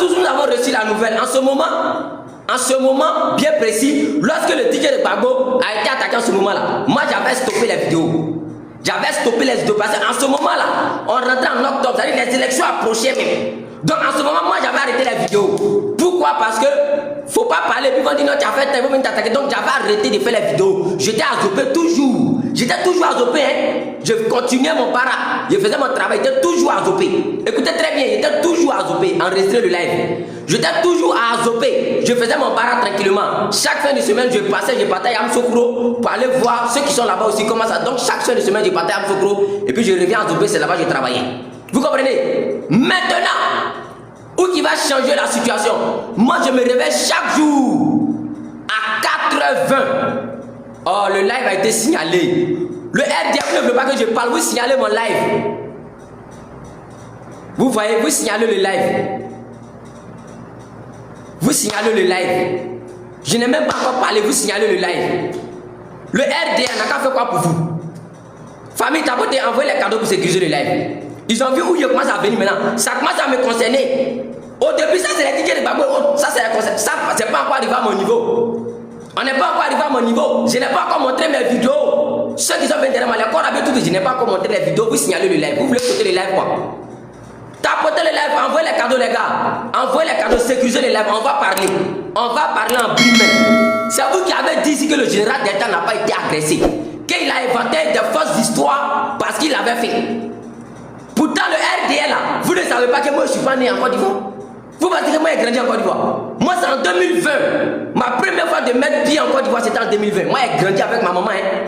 tous nous avons reçu la nouvelle. En ce moment bien précis, lorsque le DJ de Gbagbo a été attaqué en ce moment-là, moi j'avais stoppé les vidéos. J'avais stoppé les vidéos parce qu'en ce moment-là, on rentrait en octobre, c'est-à-dire les élections approchaient même. Donc en ce moment, moi j'avais arrêté les vidéos. Pourquoi? Parce que faut pas parler, puis on dit non, tu as fait tel, vous t'attaquer. Donc j'avais arrêté de faire les vidéos. J'étais à Zopé toujours. J'étais toujours à Zopé, hein. Je continuais mon para. Je faisais mon travail, j'étais toujours à Zopé. Écoutez très bien, j'étais toujours à Zopé, enregistré le live. J'étais toujours à Zopé. Je faisais mon para tranquillement. Chaque fin de semaine, je partais à Amsokro pour aller voir ceux qui sont là-bas aussi, comment ça. Donc chaque fin de semaine, je partais à Amsokro et puis je reviens à Zopé, c'est là-bas que je travaillais. Vous comprenez? Maintenant, où qui va changer la situation? Moi, je me réveille chaque jour à 4h20. Oh, le live a été signalé. Le RDF ne veut pas que je parle. Vous signalez mon live. Vous voyez, vous signalez le live. Vous signalez le live. Je n'ai même pas encore parlé, vous signalez le live. Le RDF n'a qu'à faire quoi pour vous? Famille Tapoté, envoyez les cadeaux pour sécuriser le live. Ils ont vu où je commence à venir maintenant. Ça commence à me concerner. Au début, ça c'est les DJ de Gbagbo. Ça c'est pas encore arrivé à mon niveau. On n'est pas encore arrivé à mon niveau. Je n'ai pas encore montré mes vidéos. Ceux qui sont venus derrière moi, les corps avec tout, je n'ai pas encore montré les vidéos. Vous signalez le live. Vous voulez écouter le live quoi? Tapotez le live, envoyez les cadeaux les gars. Envoyez les cadeaux, sécurisez le live. On va parler. On va parler en brimel. C'est vous qui avez dit ici que le général d'État n'a pas été agressé. Qu'il a inventé des fausses histoires parce qu'il l'avait fait. Pourtant le RDL là, vous ne savez pas que moi je suis pas né en Côte d'Ivoire. Vous pensez que moi j'ai grandi en Côte d'Ivoire. Moi c'est en 2020. Ma première fois de mettre pied en Côte d'Ivoire c'était en 2020. Moi j'ai grandi avec ma maman. Hein.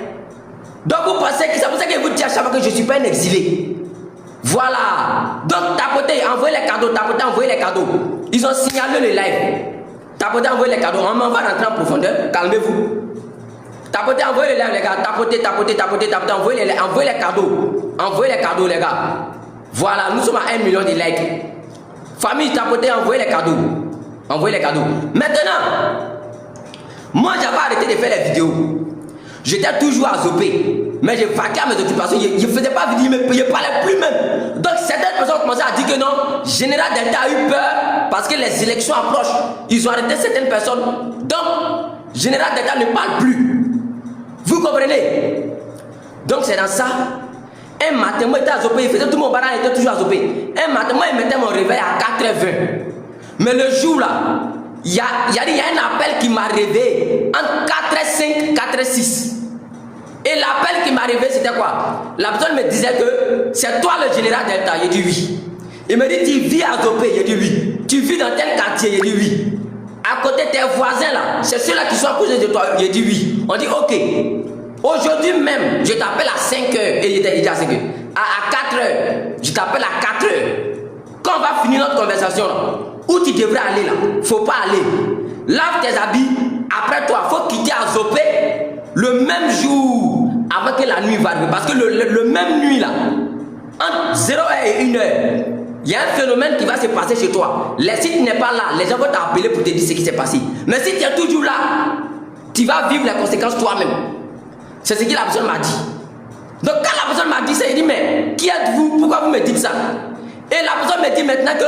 Donc vous pensez que c'est pour ça que vous dites à chaque fois que je ne suis pas un exilé. Voilà. Donc tapotez, envoyez les cadeaux, tapotez, envoyez les cadeaux. Ils ont signalé le live. Tapotez, envoyez les cadeaux. On va rentrer en profondeur. Calmez-vous. Tapotez, envoyez les lives les gars. Tapotez, envoyez les cadeaux. Envoyez les cadeaux les gars. Voilà, nous sommes à 1 million de likes. Famille, tapotez, envoyez les cadeaux. Envoyez les cadeaux. Maintenant, moi j'avais arrêté de faire les vidéos. J'étais toujours à Zopé. Mais je vaquais à mes occupations. Je ne faisais pas vidéo, je ne parlais plus même. Donc certaines personnes ont commencé à dire que non, Général Delta a eu peur parce que les élections approchent. Ils ont arrêté certaines personnes. Donc, Général Delta ne parle plus. Vous comprenez? Donc c'est dans ça. Un matin, moi j'étais à Zopé, il faisait tout mon barrage, il était toujours à Zopé. Un matin, moi il mettait mon réveil à 4h20. Mais le jour là, il y a un appel qui m'a réveillé entre 4h05 et 4h06. Et l'appel qui m'a réveillé c'était quoi? La personne me disait que c'est toi le général Delta. J'ai dit oui. Il me dit tu vis à Zopé. J'ai dit oui. Tu vis dans tel quartier. J'ai dit oui. À côté de tes voisins là, c'est ceux-là qui sont à côté de toi. J'ai dit oui. On dit ok. Aujourd'hui même, je t'appelle à 5h. Et il dit à 5h. À 4h, je t'appelle à 4h. Quand on va finir notre conversation là, où tu devrais aller là, faut pas aller. Lave tes habits. Après toi, faut quitter à Zopé le même jour avant que la nuit va arriver. Parce que le même nuit là, entre 0h et 1h, il y a un phénomène qui va se passer chez toi. Si tu n'es pas là, les gens vont t'appeler pour te dire ce qui s'est passé. Mais si tu es toujours là, tu vas vivre les conséquences toi-même. C'est ce que la personne m'a dit. Donc quand la personne m'a dit ça, il dit mais qui êtes-vous? Pourquoi vous me dites ça? Et la personne me dit maintenant que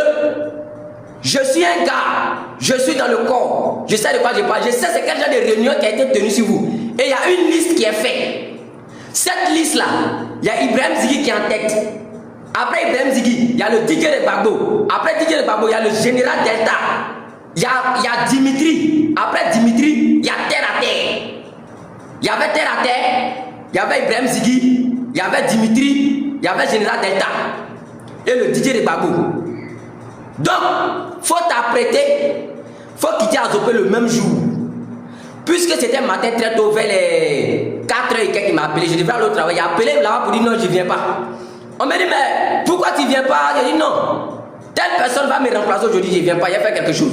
je suis un gars, je suis dans le corps, je sais de quoi je parle, je sais c'est quel genre de réunion qui a été tenue sur vous. Et il y a une liste qui est faite. Cette liste-là, il y a Ibrahim Ziggy qui est en tête. Après Ibrahim Ziggy, il y a le DJ de Gbagbo. Après DJ de Gbagbo, il y a le général Delta. Il y a Dimitri. Après Dimitri, il y a Terre à Terre. Il y avait Terre à Terre, il y avait Ibrahim Ziggy, il y avait Dimitri, il y avait général Delta. Et le DJ de Gbagbo. Donc, faut t'apprêter, faut quitter Azopé le même jour. Puisque c'était matin très tôt, vers les 4h et quelques, il m'a appelé, je devrais aller au travail. Il a appelé là-bas pour dire non, je ne viens pas. On m'a dit, mais pourquoi tu ne viens pas? J'ai dit non. Telle personne va me remplacer aujourd'hui, je ne viens pas, il a fait quelque chose.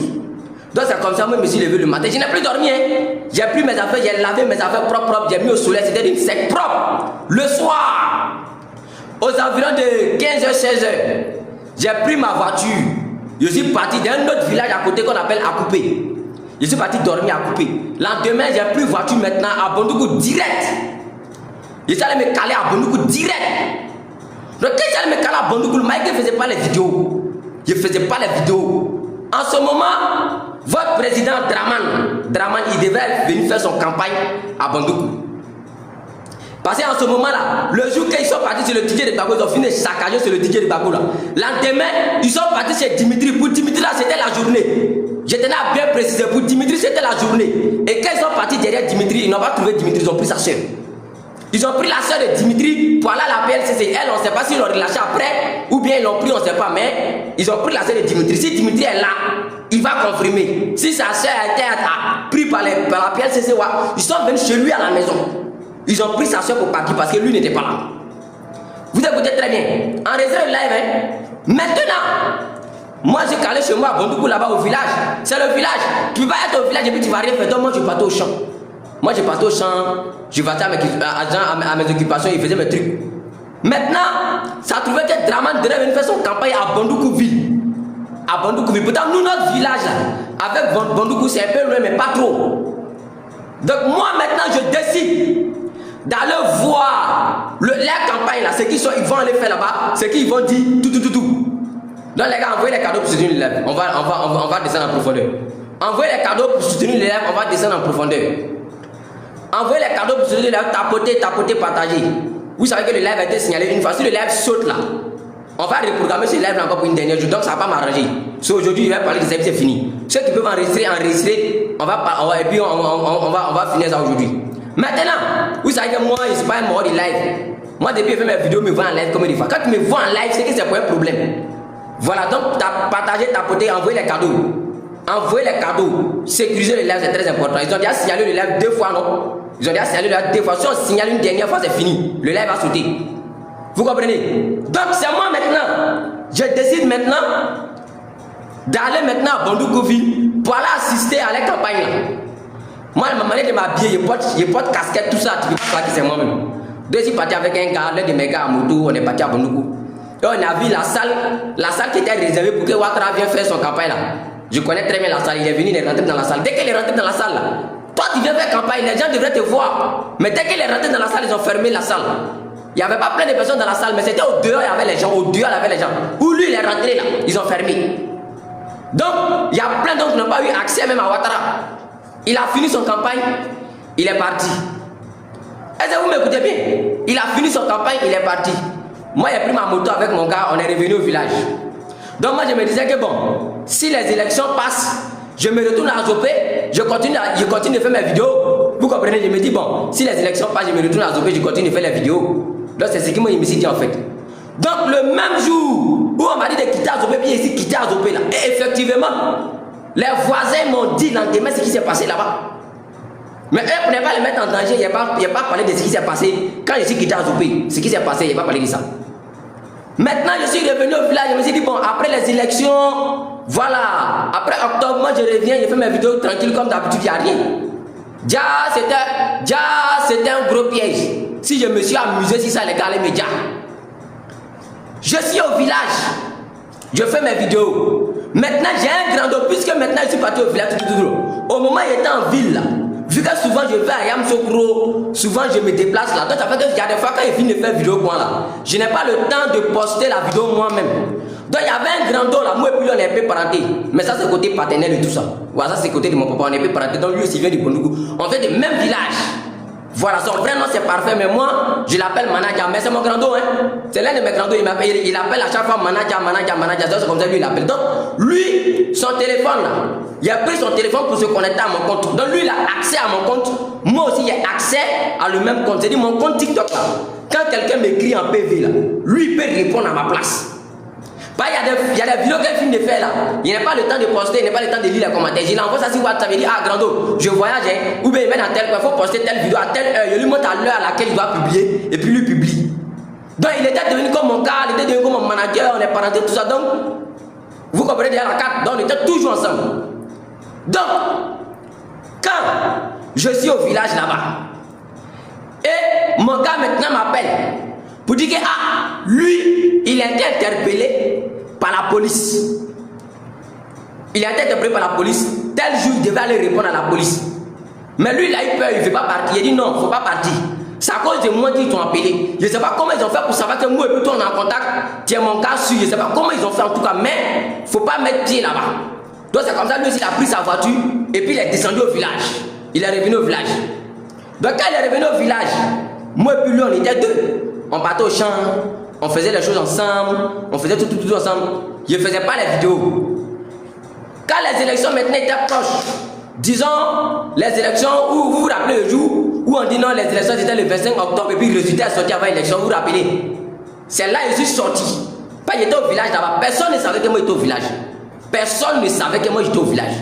Donc c'est comme ça, moi je me suis levé le matin. Je n'ai plus dormi, hein. J'ai pris mes affaires, j'ai lavé mes affaires propres, j'ai mis au soleil, c'était une sec propre. Le soir, aux environs de 15h, 16h, j'ai pris ma voiture. Je suis parti d'un autre village à côté qu'on appelle Akoupé. Je suis parti dormir à Akoupé. Lendemain, j'ai pris voiture maintenant à Bondoukou direct. Je suis allé me caler à Bondoukou direct. Donc quand j'allais me caler à Bondoukou, le mec ne faisait pas les vidéos. Je ne faisais pas les vidéos. En ce moment, votre président Draman, il devait venir faire son campagne à Bandoukou. Parce qu'en ce moment-là, le jour qu'ils sont partis sur le DJ de Bako, ils ont fini de saccager sur le DJ de Bako là. L'endemain, ils sont partis chez Dimitri. Pour Dimitri là, c'était la journée. Je tenais à bien préciser, pour Dimitri, c'était la journée. Et quand ils sont partis derrière Dimitri, ils n'ont pas trouvé Dimitri, ils ont pris sa soeur. Ils ont pris la soeur de Dimitri pour aller à la PLCC. Elle, on ne sait pas s'ils l'ont relâché après, ou bien ils l'ont pris, on ne sait pas, mais ils ont pris la soeur de Dimitri. Si Dimitri est là, il va confirmer. Si sa soeur a été prise par la PLCC, ils sont venus chez lui à la maison. Ils ont pris sa soeur pour partir parce que lui n'était pas là. Vous écoutez très bien. En réserve live, hein? Maintenant, moi j'ai calé chez moi à Bandoukou là-bas au village. C'est le village. Tu vas être au village et puis tu vas rien faire. Donc moi je partais au champ. Moi je partais au champ, je partais à mes occupations, il faisait mes trucs. Maintenant, ça trouvait que Draman devait venir faire son campagne à Bandoukouville. À Bandoukouville. Pourtant, nous, notre village là, avec Bandoukou, c'est un peu loin, mais pas trop. Donc moi maintenant je décide d'aller voir la campagne là, ce qu'ils vont aller faire là-bas, ce qu'ils vont dire tout. Donc les gars, envoyez les cadeaux pour soutenir l'élève. On va descendre en profondeur. Envoyez les cadeaux pour soutenir l'élève, on va descendre en profondeur. Envoyez les cadeaux pour soutenir l'élève, tapoter, partager. Vous savez que le live a été signalé une fois. Si le live saute là, on va reprogrammer ce live encore pour une dernière jour. Donc ça va pas m'arranger. So aujourd'hui, je vais parler des élèves, c'est fini. Ceux qui peuvent enregistrer. Et puis on va finir ça aujourd'hui. Maintenant, vous savez que moi, je ne suis pas un mort de live. Moi, depuis que je fais mes vidéos, je me vois en live comme des fois. Quand tu me vois en live, c'est que c'est pour un problème. Voilà, donc partagez, tapoter, envoyez les cadeaux. Envoyez les cadeaux. Sécuriser le live, c'est très important. Ils ont déjà signalé le live 2 fois, non? Ils ont déjà signalé le live 2 fois. Si on signale une dernière fois, c'est fini. Le live va sauter. Vous comprenez? Donc c'est moi maintenant. Je décide maintenant d'aller maintenant à Bandoukouville pour aller assister à la campagne là. Moi, ma manière de m'habiller, je porte casquette, tout ça, tu peux pas que c'est moi-même. Donc, je suis parti avec un gars, l'un de mes gars à moto, on est parti à Bandoukou. Et on a vu la salle qui était réservée pour que Ouattara vienne faire son campagne là. Je connais très bien la salle, il est venu, il est rentré dans la salle. Dès qu'il est rentré dans la salle là, toi tu viens faire campagne, les gens devraient te voir. Mais dès qu'il est rentré dans la salle, ils ont fermé la salle. Il n'y avait pas plein de personnes dans la salle, mais c'était au dehors, il y avait les gens, au dehors, il y avait les gens. Où lui, il est rentré là, ils ont fermé. Donc, il y a plein d'autres qui n'ont pas eu accès même à Ouattara. Il a fini son campagne, il est parti. Est-ce que vous m'écoutez bien? Il a fini son campagne, il est parti. Moi, j'ai pris ma moto avec mon gars, on est revenu au village. Donc, moi, je me disais que bon, si les élections passent, je me retourne à Zopé, je continue de faire mes vidéos. Vous comprenez? Je me dis, bon, si les élections passent, je me retourne à Zopé, je continue de faire les vidéos. Donc, c'est ce que moi, je me suis dit en fait. Donc, le même jour où on m'a dit de quitter Azopé, puis j'ai quitté Azopé là. Et effectivement, les voisins m'ont dit lendemain ce qui s'est passé là-bas. Mais eux, pour ne pas les mettre en danger, il n'y a pas parlé de ce qui s'est passé. Quand je suis quitté Azopé, ce qui s'est passé, il n'y a pas parlé de ça. Maintenant, je suis revenu au village, je me suis dit, bon, après les élections, voilà, après octobre, moi je reviens, je fais mes vidéos tranquilles comme d'habitude, il n'y a rien. C'était un gros piège. Si je me suis amusé, si ça les gars, les médias. Je suis au village, je fais mes vidéos. Maintenant, j'ai un grand dos, puisque maintenant je suis parti au village tout. Au moment où j'étais en ville, là, vu que souvent je vais à Yamsokro, souvent je me déplace là. Donc ça fait que il y a des fois quand je finis de faire vidéo moi là, je n'ai pas le temps de poster la vidéo moi-même. Donc il y avait un grand dos là, moi et puis on est un peu parenté. Mais ça c'est côté paternel et tout ça. Voilà, ça c'est côté de mon papa, on est un peu parenté. Donc lui aussi vient du Bandoukou. On fait des mêmes villages. Voilà, son vrai nom c'est parfait, mais moi je l'appelle Manaja, mais c'est mon grand dos, hein. C'est l'un de mes grands dos, il appelle à chaque fois Manaja. C'est comme ça lui il appelle. Donc lui, son téléphone là, il a pris son téléphone pour se connecter à mon compte. Donc lui il a accès à mon compte, moi aussi j'ai accès à le même compte. C'est-à-dire mon compte TikTok là, quand quelqu'un m'écrit en PV là, lui il peut répondre à ma place. Il y a des vidéos qu'elle filme de faire là. Il n'a pas le temps de poster, il n'a pas le temps de lire les commentaires. Il envoie ça sur WhatsApp, il dit ah Grando, je voyage, ou bien il met dans tel point, il faut poster telle vidéo à telle heure. Je lui montre à l'heure à laquelle il doit publier, et puis lui publie. Donc il était devenu comme mon gars, il était devenu comme mon manager, on est parenté, tout ça. Donc, vous comprenez déjà la carte, donc on était toujours ensemble. Donc, quand je suis au village là-bas, et mon gars maintenant m'appelle pour dire que ah, lui, il a été interpellé par la police. Il a été interpellé par la police. Tel jour, il devait aller répondre à la police. Mais lui, il a eu peur, il ne veut pas partir. Il a dit non, il ne faut pas partir. C'est à cause de moi qu'ils t'ont appelé. Je ne sais pas comment ils ont fait pour savoir que moi et puis toi on est en contact. Tu es mon gars sûr. Je ne sais pas comment ils ont fait en tout cas, mais il ne faut pas mettre pied là-bas. Donc c'est comme ça, lui aussi, il a pris sa voiture et puis il est descendu au village. Il est revenu au village. Donc quand il est revenu au village, moi et puis lui, on était deux. On partait au champ, on faisait les choses ensemble, on faisait tout ensemble. Je ne faisais pas les vidéos. Quand les élections maintenant étaient proches, disons les élections où vous vous rappelez le jour où on dit non, les élections c'était le 25 octobre et puis le résultat est sorti avant l'élection, vous vous rappelez? C'est là que je suis sorti. Pas j'étais au village là-bas, personne ne savait que moi j'étais au village. Personne ne savait que moi j'étais au village.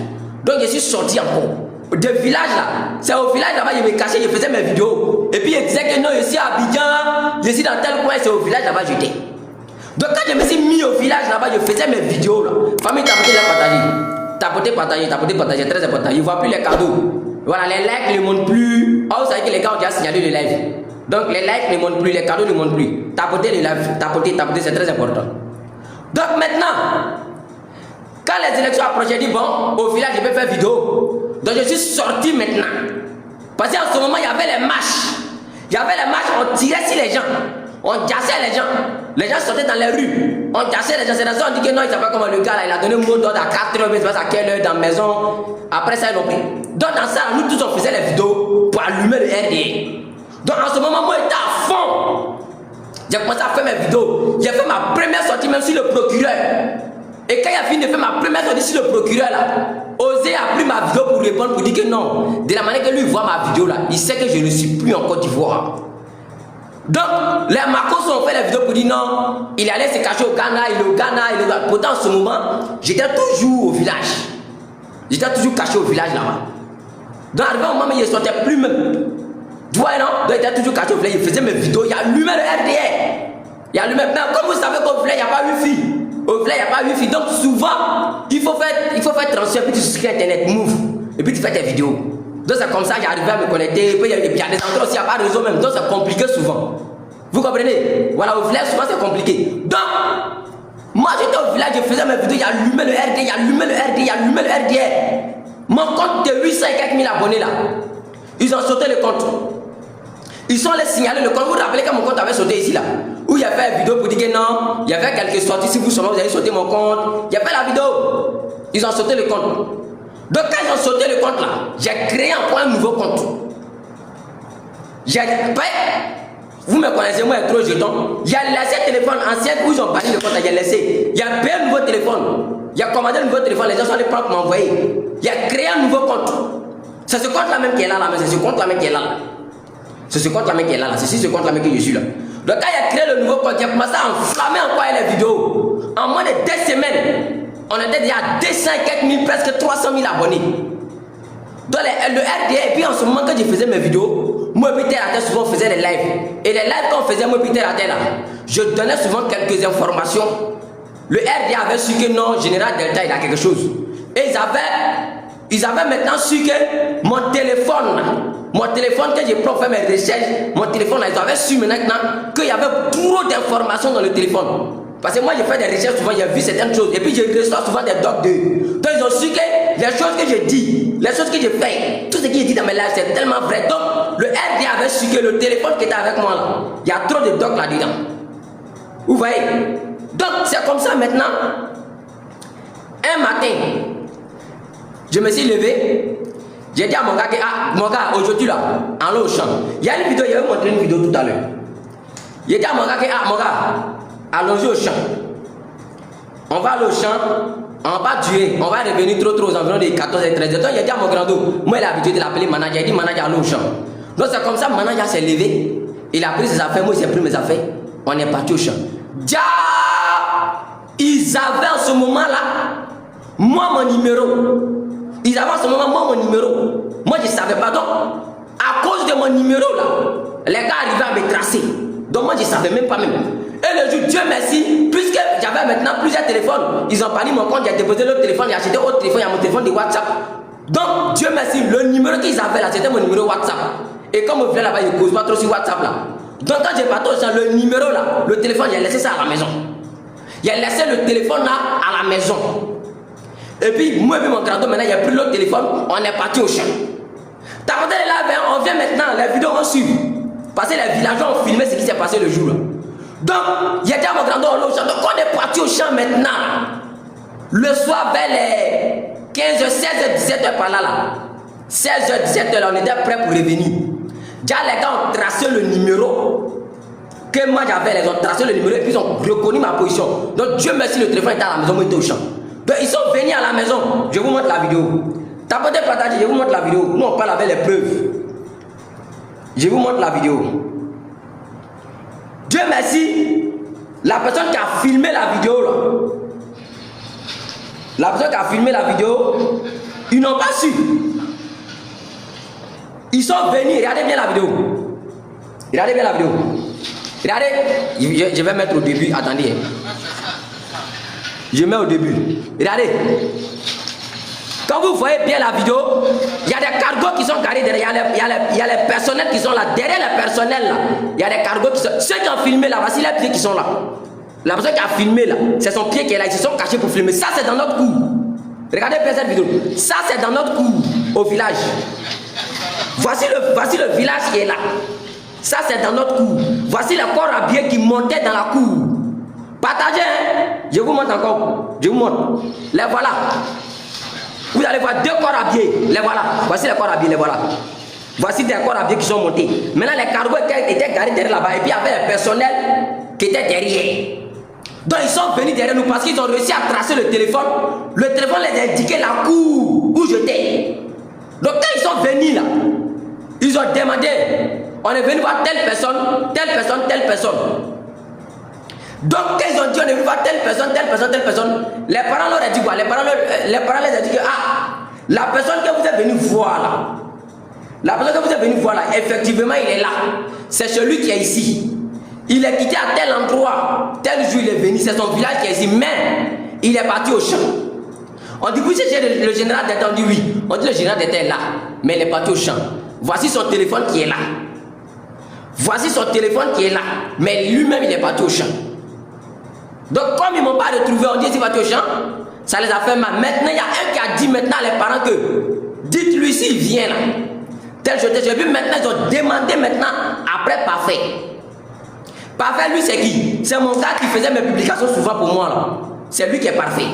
Donc je suis sorti encore. De village là, c'est au village là-bas, je me cachais, je faisais mes vidéos. Et puis je disais que non, je suis à Abidjan, je suis dans tel coin, c'est au village là-bas j'étais. Donc quand je me suis mis au village là-bas, je faisais mes vidéos là. Famille, tapotez la partager. Tapoter, très important. Ils ne voient plus les cadeaux. Voilà, les likes ne montent plus. Oh, vous savez que les gars ont déjà signalé le live. Donc les likes ne montent plus, les cadeaux ne montent plus. Tapoter le live, tapoter, c'est très important. Donc maintenant, quand les élections approchaient, j'ai dit bon, au village je vais faire vidéo. Donc je suis sorti maintenant. Parce qu'en ce moment, il y avait les marches. Il y avait les marches, on tirait sur les gens. On jassait les gens. Les gens sortaient dans les rues. On jassait les gens. C'est dans ça on dit que non, il ne savait pas comment le gars là, il a donné un mot d'ordre à 4h, mais à quelle heure dans la maison. Après ça, ils l'ont pris. Donc dans ça, nous tous on faisait les vidéos pour allumer le RDA. Donc en ce moment, moi j'étais à fond. J'ai commencé à faire mes vidéos. J'ai fait ma première sortie même sur le procureur. Et quand il a fini de faire ma première sortie sur le procureur là, Osé a pris ma vidéo pour répondre, pour dire que non. De la manière que lui voit ma vidéo là, il sait que je ne suis plus en Côte d'Ivoire. Donc, les Marcos ont fait les vidéos pour dire non, il allait se cacher au Ghana, il est au Ghana, il est là. Pourtant, en ce moment, j'étais toujours au village. J'étais toujours caché au village là-bas. Donc, arrivé au moment où il ne sortait plus même. Tu vois, non? Donc, il était toujours caché au village, il faisait mes vidéos, il allumait le RDA. Il allumait. Mais comme vous savez qu'au village, il n'y a pas Wi-Fi. Au village, il n'y a pas Wi-Fi. Donc, souvent, il faut faire transfert, puis tu souscris Internet, move. Et puis, tu fais tes vidéos. Donc c'est comme ça que j'arrivais à me connecter. Et puis il y a des endroits aussi, il n'y a pas de réseau même. Donc c'est compliqué souvent. Vous comprenez? Voilà, au village, souvent c'est compliqué. Donc, moi j'étais au village, je faisais mes vidéos, il allumait le RD, il allumait le RD, il allumait le RD. Mon compte de 800 et quelques mille abonnés là, ils ont sauté le compte. Ils sont allés signaler le compte. Vous vous rappelez quand mon compte avait sauté ici là? Où il y avait une vidéo pour dire que non, il y avait quelques sorties. Si vous vous avez sauté mon compte, il y avait la vidéo. Ils ont sauté le compte. Donc quand ils ont sauté le compte là, j'ai créé encore un nouveau compte. J'ai vous me connaissez, moi trop jeton. J'ai laissé le téléphone ancien où ils ont banni le compte, j'ai laissé. J'ai payé un nouveau téléphone. J'ai commandé un nouveau téléphone, les gens sont allés prendre pour m'envoyer. J'ai créé un nouveau compte. C'est ce compte là même qui est là, mais c'est ce compte là même qui est là. C'est ce compte là même qui est là, c'est ce compte là même que je suis là. Donc quand j'ai créé le nouveau compte, j'ai commencé à enflammer encore les vidéos. En moins de 2 semaines. On était déjà à 200 et quelques mille, presque 300 000 abonnés. Donc le RDA, et puis en ce moment quand je faisais mes vidéos, moi et Peter Atel souvent faisait des lives. Et les lives qu'on faisait, moi et Peter Atel là, je donnais souvent quelques informations. Le RDA avait su que non, Général Delta il a quelque chose. Et ils avaient maintenant su que mon téléphone que j'ai fait mes recherches, mon téléphone là, ils avaient su maintenant qu'il y avait trop d'informations dans le téléphone. Parce que moi j'ai fait des recherches souvent, j'ai vu certaines choses et puis je reçois souvent des docs d'eux. Donc ils ont su que les choses que je dis, les choses que je fais, tout ce qui est dit dans mes lives c'est tellement vrai. Donc le RD avait su que le téléphone qui était avec moi là, il y a trop de docs là-dedans. Vous voyez? Donc c'est comme ça maintenant. Un matin, je me suis levé, j'ai dit à mon gars que mon gars aujourd'hui là, allons au champ. Il y a une vidéo, il avait montré une vidéo tout à l'heure. J'ai dit à mon gars que mon gars, allons-y au champ. On va aller au champ, on va durer, on va revenir trop aux environs de 14 et 13 heures. Donc, il a dit à mon grand-dos, moi il a l'habitude de l'appeler manager, il dit manager, allons au champ. Donc c'est comme ça, manager s'est levé, il a pris ses affaires, moi j'ai pris mes affaires, on est parti au champ. Dia, ils avaient en ce moment-là, moi mon numéro. Ils avaient en ce moment, moi mon numéro. Moi je ne savais pas, donc à cause de mon numéro là, les gars arrivaient à me tracer. Donc moi je ne savais même pas même. Et le jour, Dieu merci, puisque j'avais maintenant plusieurs téléphones, ils ont banni mon compte, j'ai déposé l'autre téléphone, j'ai acheté autre téléphone, il y a mon téléphone de WhatsApp. Donc Dieu merci, le numéro qu'ils avaient là, c'était mon numéro WhatsApp. Et comme on venait là-bas, ils ne causent pas trop sur WhatsApp là. Donc quand j'ai parti au champ, le numéro là, le téléphone, j'ai laissé ça à la maison. J'ai laissé le téléphone là à la maison. Et puis moi et mon grand-père, maintenant j'ai pris l'autre téléphone, on est parti au champ. T'as regardé là, on vient maintenant, les vidéos vont suivre. Parce que les villageois ont filmé ce qui s'est passé le jour là. Donc, il y a déjà mon grand-père au champ. Donc, on est parti au champ maintenant. Le soir, vers les 15h, 16h, 17h par là, 16h, 17h, on était prêt pour revenir. Déjà, les gars ont tracé le numéro que moi j'avais. Ils ont tracé le numéro et puis ils ont reconnu ma position. Donc, Dieu merci, le téléphone était à la maison, moi j'étais au champ. Donc, ils sont venus à la maison. Je vous montre la vidéo. Tapotez, partagez, je vous montre la vidéo. Nous, on parle avec les preuves. Je vous montre la vidéo. Dieu merci, la personne qui a filmé la vidéo là. La personne qui a filmé la vidéo, ils n'ont pas su. Ils sont venus, regardez bien la vidéo. Regardez bien la vidéo. Regardez, je vais mettre au début, attendez. Je mets au début. Regardez. Quand vous voyez bien la vidéo, il y a des cargos qui sont garés derrière. Il y a les personnels qui sont là. Derrière les personnels là, il y a des cargos qui sont. Ceux qui ont filmé là, voici les pieds qui sont là. La personne qui a filmé là, c'est son pied qui est là. Ils se sont cachés pour filmer. Ça, c'est dans notre cour. Regardez bien cette vidéo. Ça, c'est dans notre cour, au village. Voici le village qui est là. Ça, c'est dans notre cour. Voici les corps habillés qui montaient dans la cour. Partagez, hein? Je vous montre encore. Je vous montre. Les voilà. Vous allez voir 2 corps habillés. Les voilà. Voici les corps habillés, les voilà. Voici des corps habillés qui sont montés. Maintenant, les cargos étaient garés derrière là-bas. Et puis, il y avait les personnels qui étaient derrière. Donc, ils sont venus derrière nous parce qu'ils ont réussi à tracer le téléphone. Le téléphone les indiquait la cour où j'étais. Donc, quand ils sont venus là, ils ont demandé, on est venu voir telle personne, telle personne, telle personne. Donc, quand ils ont dit, on est venu voir telle personne, telle personne, telle personne, les parents leur ont dit quoi? Les parents les ont dit que, ah, la personne que vous êtes venu voir là, la personne que vous êtes venu voir là, effectivement, il est là. C'est celui qui est ici. Il est quitté à tel endroit, tel jour il est venu, c'est son village qui est ici, mais il est parti au champ. On dit, oui, c'est le général d'État, on dit oui. On dit, le général d'État est là, mais il est parti au champ. Voici son téléphone qui est là. Voici son téléphone qui est là, mais lui-même il est parti au champ. Donc, comme ils ne m'ont pas retrouvé, on dit, il est parti au champ, ça les a fait mal. Maintenant, il y a un qui a dit maintenant à les parents que, dites-lui s'il vient là. Tel jour, j'ai vu maintenant, ils ont demandé maintenant, après Parfait. Parfait, lui, c'est qui? C'est mon gars qui faisait mes publications souvent pour moi là. C'est lui qui est parfait.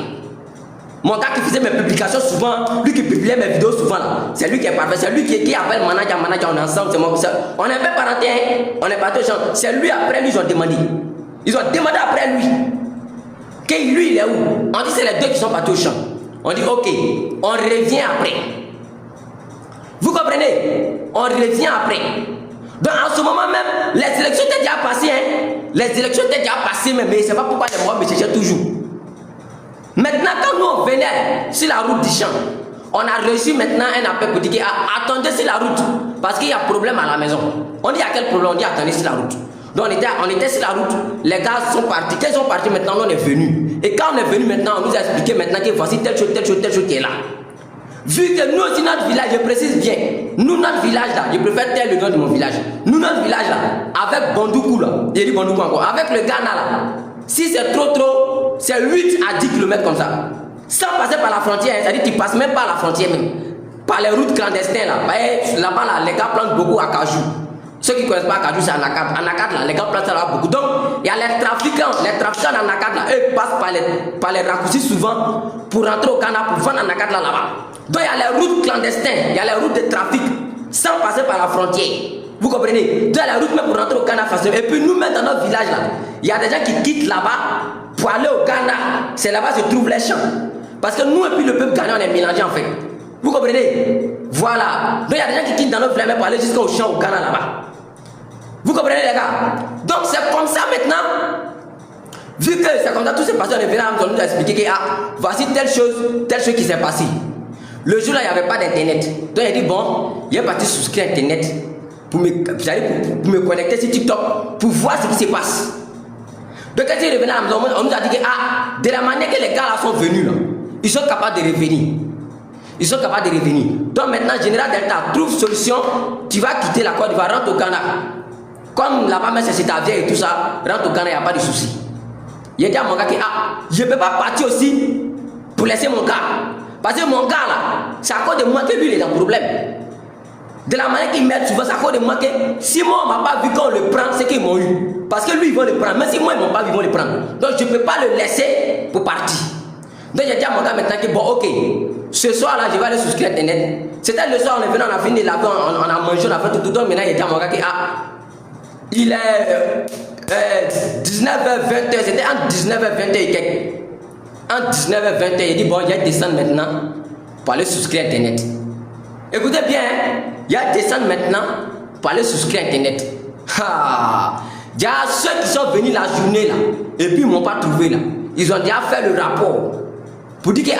Mon gars qui faisait mes publications souvent, lui qui publiait mes vidéos souvent là. C'est lui qui est parfait. C'est lui qui appelle manager, on est ensemble. C'est moi. On est pas parenté, hein? On est parti au champ. C'est lui après lui, ils ont demandé. Ils ont demandé après lui. Que lui, il est où? On dit c'est les deux qui sont partis au champ. On dit ok, on revient après. Vous comprenez? On revient après. Donc en ce moment même, les élections étaient déjà passées, hein? Les élections étaient déjà passées, mais je ne sais pas pourquoi les mois me cherchaient toujours. Maintenant, quand nous on venait sur la route du champ, on a reçu maintenant un appel pour dire attendez sur la route, parce qu'il y a problème à la maison. On dit à quel problème? On dit attendez sur la route. Donc on était sur la route, les gars sont partis. Quand ils sont partis, maintenant on est venus. Et quand on est venu maintenant, on nous a expliqué maintenant que voici telle chose qui est là. Vu que nous aussi, notre village, je précise bien, nous, notre village là, je préfère tel le nom de mon village. Nous, notre village là, avec Bandoukou là, j'ai dit Bandoukou encore, avec le Ghana là, si c'est trop, c'est 8 à 10 km comme ça. Sans passer par la frontière, c'est-à-dire que tu passes même pas à la frontière même. Par les routes clandestines là, là-bas là, les gars plantent beaucoup à Kajou. Ceux qui ne connaissent pas Kajou, c'est Anakat. Anakat là, les gars plantent là beaucoup. Donc, il y a les trafiquants d'Anakat là, eux passent par les raccourcis souvent pour rentrer au Ghana, pour vendre Anakat là-bas. Donc il y a les routes clandestines, il y a les routes de trafic, sans passer par la frontière. Vous comprenez? Donc il y a la route même pour rentrer au Ghana facilement. Et puis nous même dans notre village là, il y a des gens qui quittent là-bas pour aller au Ghana. C'est là-bas que se trouvent les champs. Parce que nous et puis le peuple ghanéen, on est mélangés en fait. Vous comprenez? Voilà. Donc il y a des gens qui quittent dans notre village pour aller jusqu'au champ au Ghana là-bas. Vous comprenez les gars? Donc c'est comme ça maintenant. Vu que c'est comme ça, tout s'est passé, on est venu à nous expliquer que voici telle chose qui s'est passée. Le jour là, il n'y avait pas d'internet. Donc il a dit bon, il est parti souscrire internet pour me connecter sur TikTok pour voir ce qui se passe. Donc quand il est revenu à la maison, on nous a dit que de la manière que les gars là sont venus là, ils sont capables de revenir. Ils sont capables de revenir. Donc maintenant, Général Delta trouve solution, tu vas quitter la Côte d'Ivoire, rentre au Ghana. Comme là-bas, même si c'est ta vieille et tout ça, rentre au Ghana, il n'y a pas de souci. Il a dit à mon gars que je ne peux pas partir aussi pour laisser mon gars. Parce que mon gars là, c'est à cause de moi que lui il est dans le problème. De la manière qu'il m'aide souvent, c'est à cause de moi que si moi on m'a pas vu quand on le prend, c'est qu'ils m'ont eu. Parce que lui ils vont le prendre, même si moi ils m'ont pas vu, ils vont le prendre. Donc je ne peux pas le laisser pour partir. Donc j'ai dit à mon gars maintenant que bon, ok, ce soir là, je vais aller souscrire Internet. C'était le soir, on est venu, on a fini là, on a mangé, on a fait tout. Donc maintenant, j'ai dit à mon gars que il est 19h, 20h, c'était entre 19h, 20h et quelques. Entre 19h, 20h, il dit bon, il y a descendre maintenant pour aller souscrire Internet. Écoutez bien, il y a descendre maintenant pour aller souscrire Internet. Il y a ceux qui sont venus la journée là, et puis ils ne m'ont pas trouvé là. Ils ont déjà fait le rapport pour dire que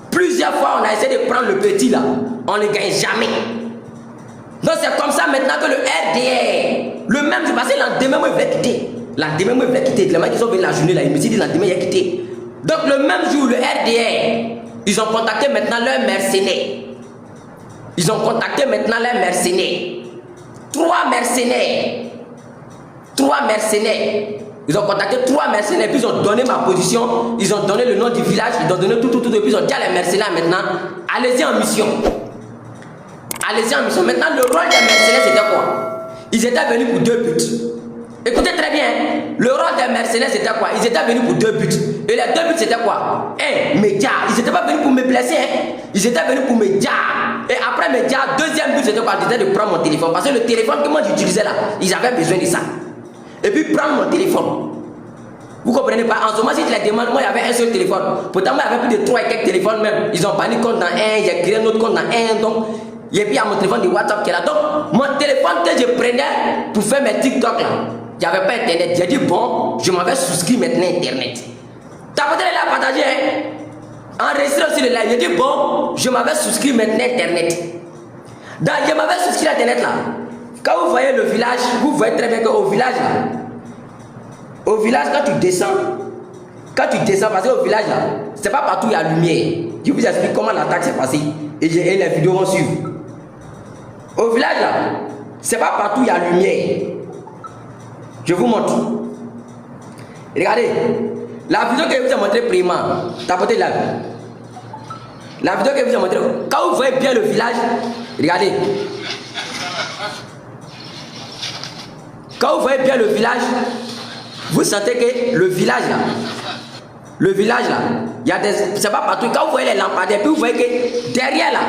plusieurs fois on a essayé de prendre le petit là, on ne gagne jamais. Donc c'est comme ça maintenant que le RDR, le même jour, parce que l'endemain moi il voulait quitter. L'endemain moi il voulait quitter. Les mecs qui sont venus la journée là, ils me disent l'endemain il a quitté. Donc le même jour, le RDR, ils ont contacté maintenant leurs mercenaires. Ils ont contacté maintenant leurs mercenaires. Trois mercenaires. Ils ont contacté 3 mercenaires, puis ils ont donné ma position, ils ont donné le nom du village, ils ont donné tout, et puis ils ont dit à les mercenaires maintenant, allez-y en mission. Allez-y en mission. Maintenant, le rôle des mercenaires, c'était quoi? Ils étaient venus pour 2 buts. Écoutez très bien, le rôle des mercenaires, c'était quoi? Ils étaient venus pour 2 buts. Et les 2 buts, c'était quoi? Média. Ils n'étaient pas venus pour me blesser, ils étaient venus pour média. Et après média, deuxième but, c'était quoi? C'était de prendre mon téléphone. Parce que le téléphone que moi j'utilisais là, ils avaient besoin de ça. Et puis prendre mon téléphone. Vous comprenez pas? En ce moment, si tu les demandes, moi il y avait un seul téléphone. Pourtant, moi il y avait plus de 3 et quelques téléphones même. Ils ont banni compte dans un, j'ai créé un autre compte dans un. Donc, et puis il y a mon téléphone de WhatsApp qui est là. Donc, mon téléphone que je prenais pour faire mes TikTok là, il n'y avait pas Internet. J'ai dit bon, je m'avais souscrit maintenant Internet. T'as peut-être là partagé, hein? Enregistré aussi le live. J'ai dit bon, je m'avais souscrit maintenant Internet. Donc, je m'avais souscrit Internet là. Quand vous voyez le village, vous voyez très bien qu'au village là, au village quand tu descends, parce qu'au village là, c'est pas partout il y a lumière. Je vous explique comment l'attaque s'est passée et les vidéos vont suivre. Au village là, c'est pas partout il y a lumière. Je vous montre. Regardez, la vidéo que je vous ai montrée prima, tapotez là. La vidéo que je vous ai montrée, quand vous voyez bien le village, regardez. Quand vous voyez bien le village, vous sentez que le village là, il y a des, c'est pas partout. Quand vous voyez les lampadaires, puis vous voyez que derrière là,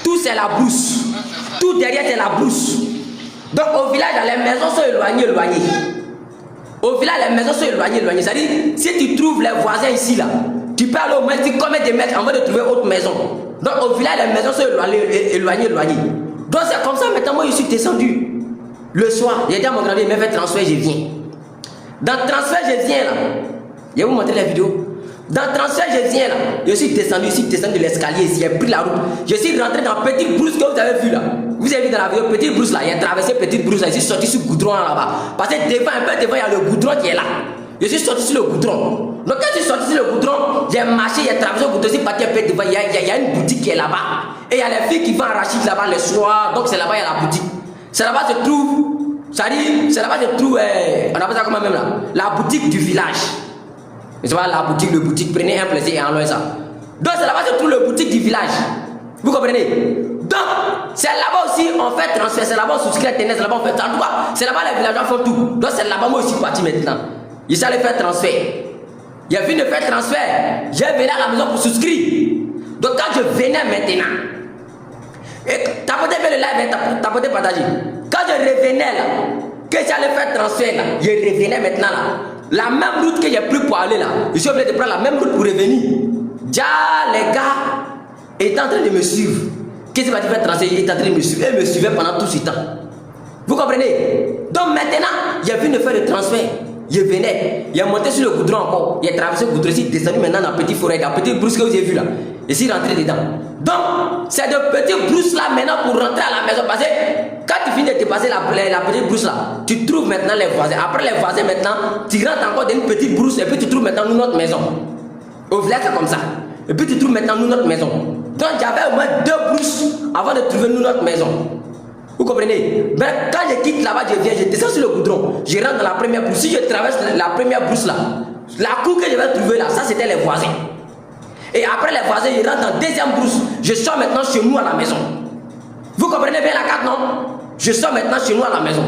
tout c'est la brousse. Tout derrière c'est la brousse. Donc au village, les maisons sont éloignées. Au village, les maisons sont éloignées. C'est-à-dire, si tu trouves les voisins ici là, tu peux aller au moins dire combien de mètres en train de trouver autre maison. Donc au village, les maisons sont éloignées. Donc c'est comme ça maintenant, moi je suis descendu. Le soir, j'ai dit à mon grand-père, il m'a fait transfert, je viens. Dans le transfert, je viens là. Je vais vous montrer la vidéo. Dans le transfert, je viens là. Je suis descendu de l'escalier ici, j'ai pris la route. Je suis rentré dans la petite brousse que vous avez vu là. Vous avez vu dans la vidéo, petite brousse là. J'ai traversé petite brousse là. Je suis sorti sur le goudron là-bas. Parce que devant, un peu devant, il y a le goudron qui est là. Je suis sorti sur le goudron. Donc quand je suis sorti sur le goudron, j'ai marché, j'ai traversé le goudron, je suis parti un peu devant. Il y a une boutique qui est là-bas. Et il y a les filles qui vont arracher là-bas le soir. Donc c'est là-bas, il y a la boutique. C'est là-bas se trouve, c'est là-bas se trouve, on appelle ça comment même là, la boutique du village. C'est pas la boutique, le boutique, prenez un plaisir et enlevez ça. Donc c'est là-bas se trouve le boutique du village. Vous comprenez? Donc c'est là-bas aussi on fait transfert, c'est là-bas on souscrit Internet, c'est là-bas on fait ça. En tout cas, c'est là-bas les villageois font tout. Donc c'est là-bas moi aussi parti maintenant. Ils allaient faire transfert. Il a fini de faire transfert. J'ai venu à la maison pour souscrire. Donc quand je venais maintenant, et tapotez bien le live, tapotez partager. Quand je revenais là, que j'allais faire transfert là, je revenais maintenant là. La même route que j'ai pris pour aller là, je suis obligé de prendre la même route pour revenir. Déjà les gars étaient en train de me suivre. Qu'est-ce qui va te faire transfert? Ils étaient en train de me suivre. Ils me suivaient pendant tout ce temps. Vous comprenez? Donc maintenant, j'ai venu faire le transfert. Je venais, il est monté sur le goudron encore. Il a traversé le goudron, il est descendu maintenant dans la petite forêt, dans la petite brousse que vous avez vu là. Et s'il est rentré dedans. Donc, c'est de petites brousses là maintenant pour rentrer à la maison. Parce que quand tu finis de te passer la petite brousse là, tu trouves maintenant les voisins. Après les voisins maintenant, tu rentres encore dans une petite brousse et puis tu trouves maintenant notre maison. Au village c'est comme ça. Et puis tu trouves maintenant notre maison. Donc j'avais au moins 2 brousses avant de trouver notre maison. Vous comprenez? Ben, quand je quitte là-bas, je viens, je descends sur le goudron, je rentre dans la première brousse. Si je traverse la première brousse là, la cour que je vais trouver là, ça c'était les voisins. Et après les voisins, je rentre dans la deuxième brousse. Je sors maintenant chez nous à la maison. Vous comprenez bien la carte, non? Je sors maintenant chez nous à la maison.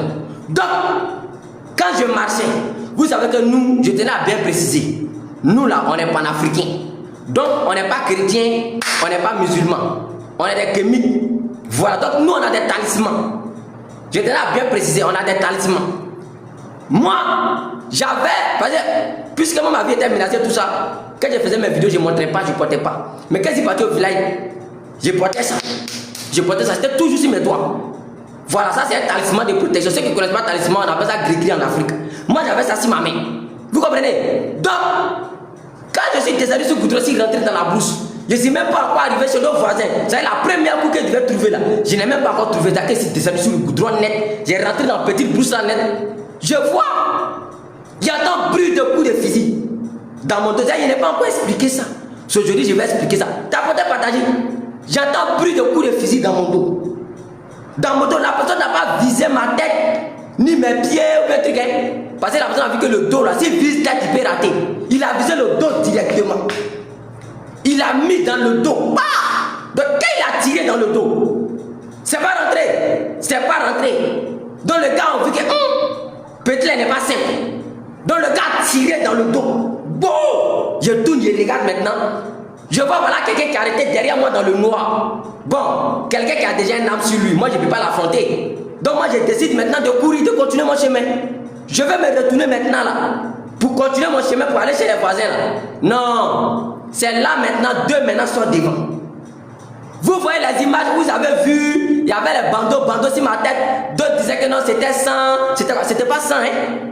Donc, quand je marchais, vous savez que nous, je tenais à bien préciser, nous là, on est panafricains. Donc, on n'est pas chrétien, on n'est pas musulman. On est des kémiques. Voilà, donc nous, on a des talismans. Je t'ai bien précisé, on a des talismans. Moi, j'avais, parce que, puisque moi, ma vie était menacée, tout ça, quand je faisais mes vidéos, je ne montrais pas, je ne portais pas. Mais quand je suis parti au village, je portais ça. Je portais ça, c'était toujours sur mes doigts. Voilà, ça c'est un talisman de protection. Ceux qui ne connaissent pas talisman, on appelle ça gris-gris en Afrique. Moi, j'avais ça sur ma main. Vous comprenez? Donc, quand je suis descendu sur le goudron, je suis rentré dans la brousse. Je ne sais même pas encore arriver chez nos voisins. C'est la première coup que je devais trouver là. Je n'ai même pas encore trouvé ça. Quand je suis descendu sur le goudron net, j'ai rentré dans la petite brousse là net. Je vois, j'entends bruit de coups de fusil dans mon dos. Je n'ai pas encore expliqué ça. Aujourd'hui, je vais expliquer ça. T'as peut-être partagé. J'entends bruit de coups de fusil dans mon dos. Dans mon dos, la personne n'a pas visé ma tête, ni mes pieds ou mes trucs. Parce que la personne a vu que le dos là, s'il vise tête, il peut rater. Il a visé le dos directement. Il a mis dans le dos. Ah! Donc quand il a tiré dans le dos, c'est pas rentré. C'est pas rentré. Donc le gars a vu que peut-être elle n'est pas simple. Donc le gars a tiré dans le dos. Bon, je tourne, je regarde maintenant. Je vois voilà quelqu'un qui a arrêté derrière moi dans le noir. Bon, quelqu'un qui a déjà une arme sur lui. Moi, je ne peux pas l'affronter. Donc moi, je décide maintenant de courir, de continuer mon chemin. Je vais me retourner maintenant là. Pour continuer mon chemin, pour aller chez les voisins là. Non, c'est là maintenant, deux maintenant sont devant. Vous voyez les images, vous avez vu, il y avait les bandeaux sur ma tête. D'autres disaient que non, c'était sang. C'était pas sang, hein.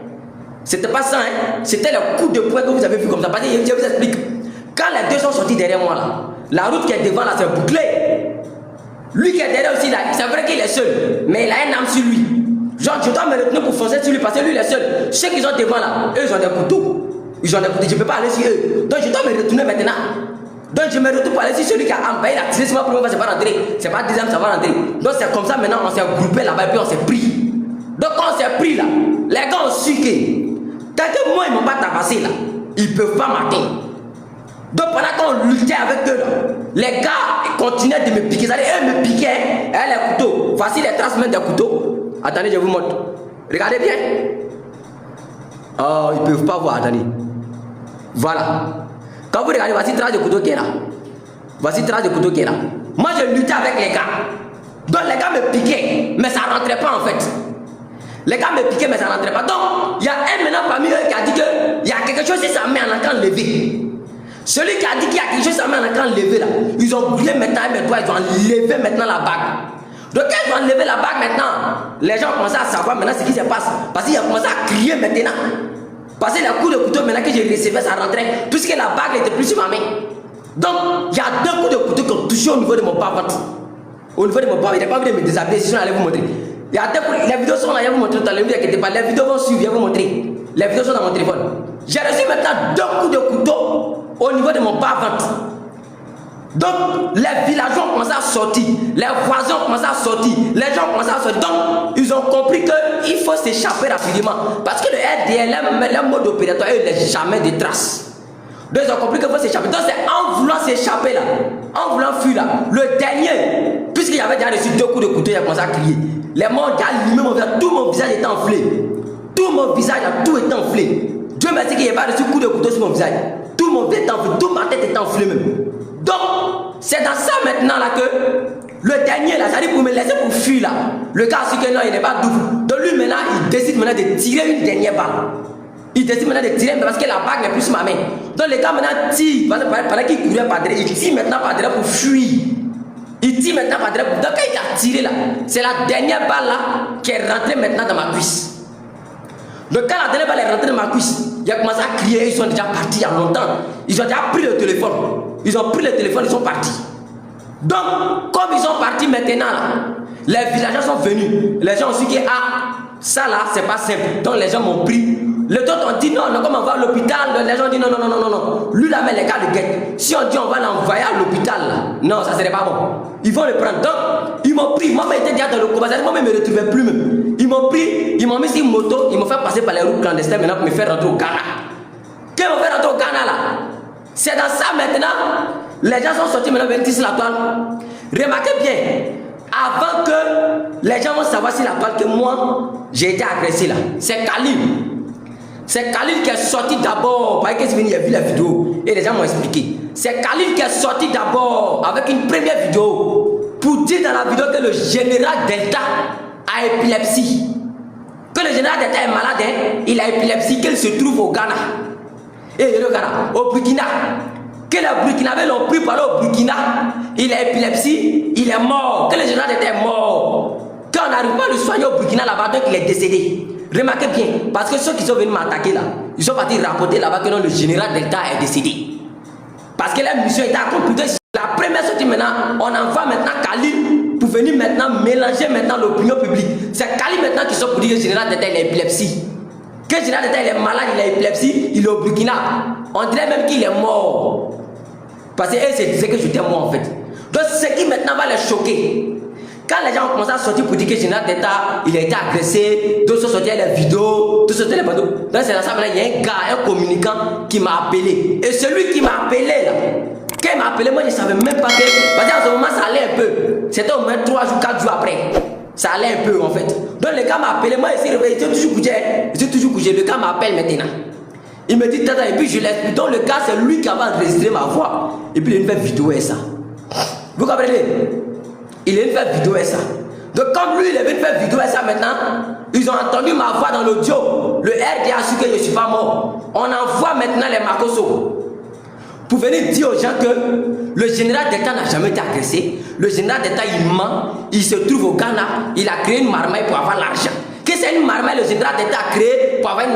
C'était pas sang, hein. C'était le coup de poing que vous avez vu comme ça. Parce que je vous explique. Quand les deux sont sortis derrière moi là, la route qui est devant là, c'est bouclé. Lui qui est derrière aussi là, c'est vrai qu'il est seul, mais il a une arme sur lui. Genre, je dois me retenir pour foncer sur lui parce que lui il est seul. Ceux qui sont devant là, eux ils ont des couteaux. Ils ont des couteaux, je ne peux pas aller sur eux. Donc je dois me retourner maintenant. Donc je me retourne pour aller sur celui qui a arme. Il a tiré sur moi pour moi, c'est pas rentré. C'est pas deuxième, ça va rentrer. Donc c'est comme ça maintenant, on s'est groupé là-bas et puis on s'est pris. Donc quand on s'est pris là, les gars ont su que tant que moi ils ne m'ont pas tabassé là, ils ne peuvent pas m'atteindre. Donc pendant qu'on luttait avec eux, là, les gars continuaient de me piquer. Ça veut dire, eux me piquaient, les couteaux. Voici les traces même des couteaux. Attendez, je vous montre. Regardez bien. Oh, ils ne peuvent pas voir, attendez. Voilà. Quand vous regardez, voici trace de couteau qui est là. Voici trace de couteau qui est là. Moi, je luttais avec les gars. Donc les gars me piquaient, mais ça ne rentrait pas en fait. Les gars me piquaient, mais ça ne rentrait pas. Donc, il y a un maintenant parmi eux qui a dit qu'il y a quelque chose qui s'est mis en train de lever. Celui qui a dit qu'il y a quelque chose à mettre en train de lever là, ils ont brûlé maintenant mes doigts, ils ont enlevé maintenant la bague. Donc quand ils ont enlevé la bague maintenant, les gens ont commencé à savoir maintenant ce qui se passe. Parce qu'ils ont commencé à crier maintenant. Parce que les coups de couteau maintenant que j'ai recevais, ça rentrait, puisque la bague n'était plus sur ma main. Donc il y a deux coups de couteau qui ont touché au niveau de mon bas-ventre. Au niveau de mon bas-ventre, il n'y a pas envie de me déshabiller, si je vais vous montrer. Il y a deux coups, les vidéos sont là, je vais vous montrer tout à l'heure, ne vous inquiétez pas, les vidéos vont suivre, je vais vous montrer. Les vidéos sont dans mon téléphone. J'ai reçu maintenant deux coups de couteau au niveau de mon bas-ventre. Donc, les villageois ont commencé à sortir, les voisins ont commencé à sortir, les gens ont commencé à sortir. Donc, ils ont compris qu'il faut s'échapper rapidement. Parce que le RDL, le mode opératoire, il n'a jamais de traces. Donc, ils ont compris qu'il faut s'échapper. Donc, c'est en voulant s'échapper là, en voulant fuir là, le dernier, puisqu'il avait déjà reçu deux coups de couteau, il a commencé à crier. Les morts ont allumé mon visage, tout mon visage était enflé. Tout mon visage, tout était enflé. Dieu merci qu'il n'y ait pas reçu coup de couteau sur mon visage. Tout mon visage était enflé, toute ma tête était enflée même. Donc, c'est dans ça maintenant là que le dernier là, ça dit pour me laisser pour fuir là. Le gars a su que non, il n'est pas doux. Donc lui maintenant, il décide maintenant de tirer une dernière balle. Il décide maintenant de tirer parce que la bague n'est plus sur ma main. Donc les gars maintenant tirent, pendant qu'il courait par derrière, il tire maintenant par derrière pour fuir. Il tire maintenant par derrière. Donc quand il a tiré là, c'est la dernière balle là qui est rentrée maintenant dans ma cuisse. Donc quand la dernière balle est rentrée dans ma cuisse, il a commencé à crier, ils sont déjà partis il y a longtemps. Ils ont déjà pris le téléphone. Ils ont pris le téléphone, ils sont partis. Donc, comme ils sont partis maintenant, là, les villageois sont venus. Les gens ont su que, ça là, c'est pas simple. Donc les gens m'ont pris. Les autres ont dit non, comme on va à l'hôpital. Les gens ont dit non, non, non, non, non. Lui là, mais les gars le guettent. Si on dit on va l'envoyer à l'hôpital, non, ça serait pas bon. Ils vont le prendre. Donc, ils m'ont pris. Moi, j'étais déjà dans le combat. Moi, je ne me retrouvais plus même. Ils m'ont pris, ils m'ont mis sur une moto, ils m'ont fait passer par les routes clandestines maintenant pour me faire rentrer au Ghana. Quand ils m'ont fait rentrer au Ghana là, c'est dans ça maintenant, les gens sont sortis maintenant venir sur la toile. Remarquez bien, avant que les gens vont savoir sur la toile que moi, j'ai été agressé là. C'est Khalil. C'est Khalil qui est sorti d'abord, parce que c'est venu, il a vu la vidéo et les gens m'ont expliqué. C'est Khalil qui est sorti d'abord avec une première vidéo pour dire dans la vidéo que le général Delta a épilepsie. Que le général Delta est malade, hein? Il a épilepsie, qu'il se trouve au Ghana. Et le Ghana, au Burkina. Que les Burkinabés l'ont pris par au Burkina. Il a épilepsie, il est mort. Que le général Delta est mort. Quand on n'arrive pas à le soigner au Burkina là-bas, donc il est décédé. Remarquez bien, parce que ceux qui sont venus m'attaquer là, ils sont partis rapporter là-bas que non, le général Delta est décédé. Parce que la mission était accomplie. La première sortie maintenant, on envoie maintenant Khalil pour venir maintenant mélanger maintenant l'opinion publique. C'est Khalil maintenant qui sort pour dire que le général Delta il a épilepsie. Que le général Delta il est malade, il a épilepsie, il est au Burkina. On dirait même qu'il est mort. Parce que eux se disaient que j'étais mort en fait. Donc ce qui maintenant va les choquer. Quand les gens ont commencé à sortir pour dire que le général Delta il a été agressé, d'autres sont sortis les vidéos, tous sortis les vidéos. Donc c'est là ça, il y a un gars, un communicant qui m'a appelé. Et celui qui m'a appelé là, quand il m'a appelé, moi je ne savais même pas que. Parce qu'en ce moment ça allait un peu. C'était au moins 3 jours, 4 jours après. Ça allait un peu en fait. Donc le gars m'a appelé, moi je suis toujours couché. Le gars m'appelle maintenant. Il me dit tata, et puis je l'explique. Donc le gars c'est lui qui avait enregistré ma voix. Et puis il a une vidéo et ça. Vous comprenez? Il est venu faire vidéo et ça. Donc comme lui il est venu faire vidéo et ça maintenant, ils ont entendu ma voix dans l'audio. Le RDA a su que je ne suis pas mort. On envoie maintenant les Makoso pour venir dire aux gens que le général Delta n'a jamais été agressé. Le général Delta il ment, il se trouve au Ghana, il a créé une marmaille pour avoir l'argent. Que c'est une marmaille le général Delta a créé pour avoir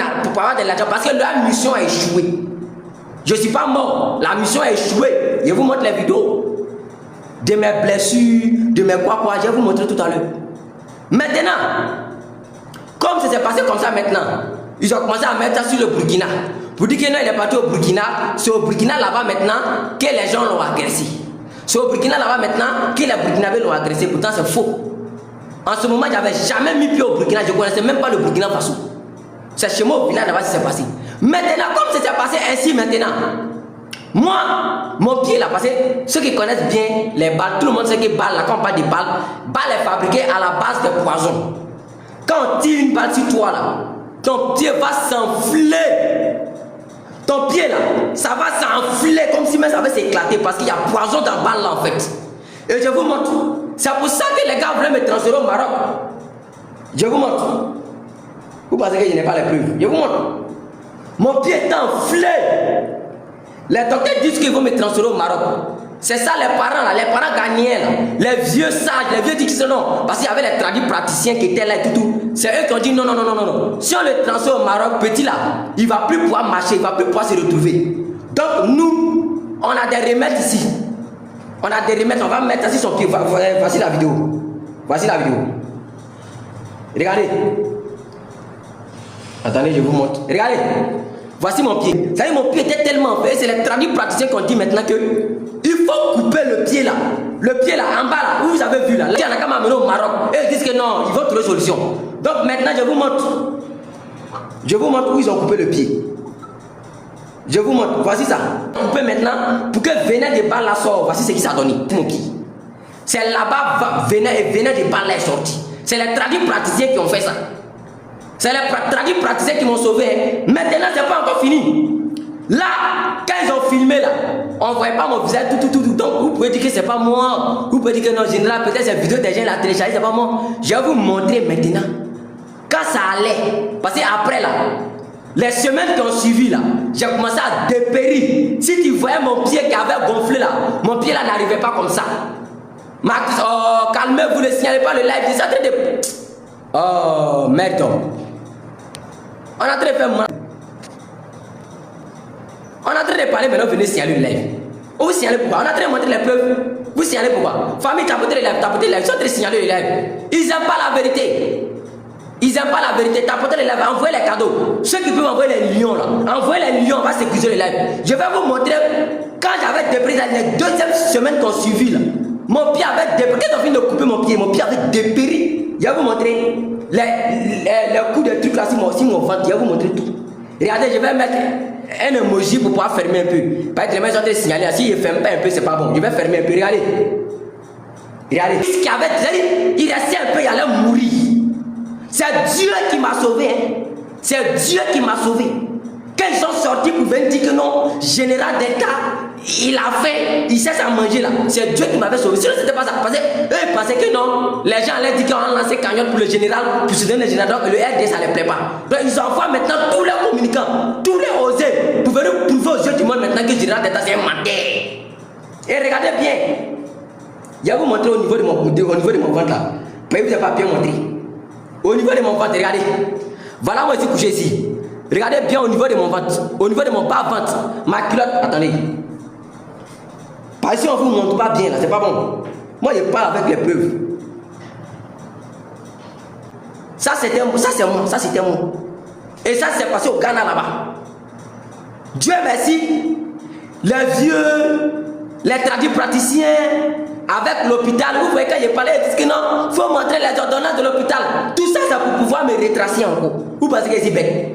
de l'argent parce que leur mission a échoué. Je ne suis pas mort, la mission a échoué. Je vous montre les vidéos. De mes blessures, de mes quoi, je vais vous montrer tout à l'heure. Maintenant, comme ça s'est passé comme ça maintenant, ils ont commencé à mettre ça sur le Burkina. Pour dire que non, il est parti au Burkina, c'est au Burkina là-bas maintenant que les gens l'ont agressé. C'est au Burkina là-bas maintenant que les Burkinabés l'ont agressé, pourtant c'est faux. En ce moment, je n'avais jamais mis pied au Burkina, je ne connaissais même pas le Burkina Faso. C'est chez moi au village là-bas que ça s'est passé. Maintenant, comme ça s'est passé ainsi maintenant, moi, mon pied là, parce que ceux qui connaissent bien les balles, tout le monde sait que balles là, quand on parle de balles est fabriquée à la base de poison. Quand on tire une balle sur toi là, ton pied va s'enfler. Ton pied là, ça va s'enfler comme si même ça va s'éclater parce qu'il y a poison dans la balle là en fait. Et je vous montre. C'est pour ça que les gars voulaient me transférer au Maroc. Je vous montre. Vous pensez que je n'ai pas les preuves? Je vous montre. Mon pied est enflé. Les docteurs disent qu'ils vont me transférer au Maroc. C'est ça les parents gagnaient là. Les vieux sages, les vieux disent que non. Parce qu'il y avait les tradis praticiens qui étaient là et tout. C'est eux qui ont dit non. Si on le transfère au Maroc, petit là, il ne va plus pouvoir marcher, il ne va plus pouvoir se retrouver. Donc nous, on a des remèdes ici. On a des remèdes, on va mettre assis son pied. Voici la vidéo. Voici la vidéo. Regardez. Attendez, je vous montre. Regardez. Voici mon pied. Vous savez, mon pied était tellement fait. C'est les tradis praticiens qui ont dit maintenant que il faut couper le pied là. Le pied là, en bas là, où vous avez vu là. Il y en a qu'à m'amener au Maroc. Et ils disent que non, ils vont trouver solution. Donc maintenant, je vous montre. Je vous montre où ils ont coupé le pied. Je vous montre. Voici ça. Coupé maintenant pour que venin de balle là sort. Voici ce qui s'est donné. Mon pied. C'est là-bas, venin de balle là est sorti. C'est les tradis praticiens qui ont fait ça. C'est les tradis praticiens qui m'ont sauvé. Maintenant, c'est pas encore fini. Là, quand ils ont filmé là, on ne voyait pas mon visage, tout. Donc, vous pouvez dire que c'est pas moi. Vous pouvez dire que non, général, peut-être cette vidéo, des gens la téléchargé, c'est pas moi. Je vais vous montrer maintenant. Quand ça allait, parce qu'après là, les semaines qui ont suivi là, j'ai commencé à dépérir. Si tu voyais mon pied qui avait gonflé là, mon pied là n'arrivait pas comme ça. Max, oh, calmez-vous, ne signalez pas le live. C'est en train de. Oh, merde. On est en train de faire mal. On est en train de parler, maintenant venez signaler le live. Vous signalez pourquoi? On est en train de montrer les preuves. Vous signalez pourquoi? Famille, tapotez le live, tapotez le live. Ils sont en train de signaler le live. Ils n'aiment pas la vérité. Ils n'aiment pas la vérité. Tapotez le live, envoyez les cadeaux. Ceux qui peuvent envoyer les lions là, envoyez les lions, on va sécuriser le live. Je vais vous montrer quand j'avais dépris les deuxième semaine qu'on suivi là. Mon pied avait dépéri. Quand on finit de couper mon pied avait dépéri. Je vais vous montrer les coups de trucs là sur mon ventre. Je vais vous montrer tout. Regardez, je vais mettre un emoji pour pouvoir fermer un peu. Parce que les mains sont en train de signaler. Si je ne ferme pas un peu, c'est pas bon. Je vais fermer un peu. Regardez. Regardez. Ce qu'il avait, il restait un peu, il allait mourir. C'est Dieu qui m'a sauvé. Hein. C'est Dieu qui m'a sauvé. Quand ils sont sortis pour venir dire que non, général Delta, il a faim, il cherche à manger là. C'est Dieu qui m'avait sauvé. Sinon, c'était pas ça. Parce que eux pensaient que non, les gens allaient dire qu'on a lancé cagnotte pour le général, pour soutenir le général, donc le RD ça ne les plaît pas. Donc ils envoient maintenant tous les communicants, tous les osés, pour venir prouver aux yeux du monde maintenant que le général d'État c'est un menteur. Et regardez bien, je vais vous montrer au niveau de mon ventre là. Vous n'avez pas bien montré. Au niveau de mon ventre, regardez. Voilà, moi je suis couché ici. Regardez bien au niveau de mon ventre, au niveau de mon bas-ventre, ma culotte, attendez. Parce que si on ne vous montre pas bien là, c'est pas bon. Moi je parle avec les preuves. Ça c'était moi, ça c'était moi. Et ça c'est passé au Ghana là-bas. Dieu merci, les vieux, les tradipraticiens, avec l'hôpital, vous voyez quand je parlais, ils disent que non, il faut montrer les ordonnances de l'hôpital. Tout ça c'est pour pouvoir me retracer encore. Vous pensez que c'est bête?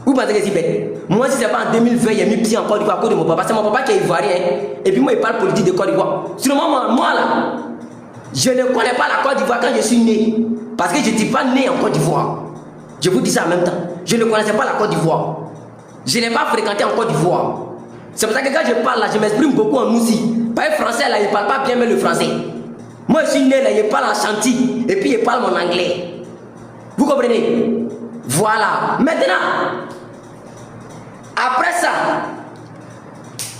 Vous pensez que c'est bête? Moi, si c'est pas en 2020, il y a mis pied en Côte d'Ivoire à cause de mon papa. C'est mon papa qui est ivoirien. Et puis moi, il parle politique de Côte d'Ivoire. Sûrement, moi là, je ne connais pas la Côte d'Ivoire quand je suis né. Parce que je n'étais pas né en Côte d'Ivoire. Je vous dis ça en même temps. Je ne connaissais pas la Côte d'Ivoire. Je n'ai pas fréquenté en Côte d'Ivoire. C'est pour ça que quand je parle là, je m'exprime beaucoup en moussi. Pas le français là, il ne parle pas bien mais le français. Moi, je suis né là, je parle en chantilly. Et puis, je parle mon anglais. Vous comprenez? Voilà. Maintenant, après ça,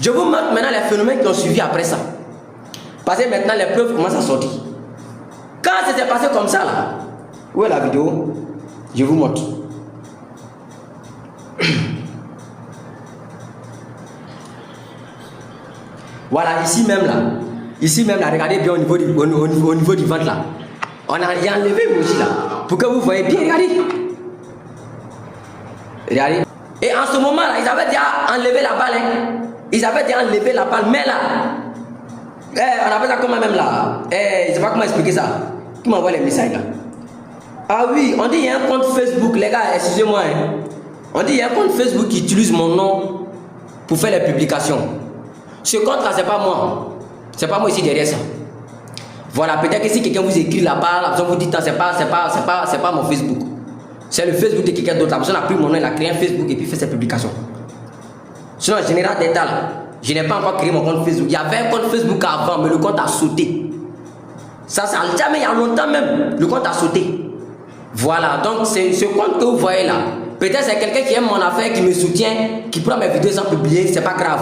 je vous montre maintenant les phénomènes qui ont suivi après ça. Parce que maintenant les preuves commencent à sortir. Quand c'était passé comme ça là, où est la vidéo? Je vous montre. Voilà, ici même là, regardez bien au niveau du ventre là. On a enlevé aussi là, pour que vous voyez bien, regardez. Regardez. Et en ce moment là, ils avaient déjà enlevé la balle. Hein. Ils avaient déjà enlevé la balle. Mais là, on appelle ça comment même là? Je ne sais pas comment expliquer ça. Qui m'envoie les messages là? Ah oui, on dit qu'il y a un compte Facebook, les gars, excusez-moi. Hein. On dit qu'il y a un compte Facebook qui utilise mon nom pour faire les publications. Ce compte là, c'est pas moi. C'est pas moi ici derrière ça. Voilà, peut-être que si quelqu'un vous écrit là-bas, vous dites c'est pas mon Facebook. C'est le Facebook de quelqu'un d'autre. La personne a pris mon nom, il a créé un Facebook et puis fait ses publications. Sinon, le général d'État là, je n'ai pas encore créé mon compte Facebook. Il y avait un compte Facebook avant, mais le compte a sauté. Ça a jamais, il y a longtemps même, le compte a sauté. Voilà, donc c'est ce compte que vous voyez là. Peut-être c'est quelqu'un qui aime mon affaire, qui me soutient, qui prend mes vidéos sans publier, c'est pas grave.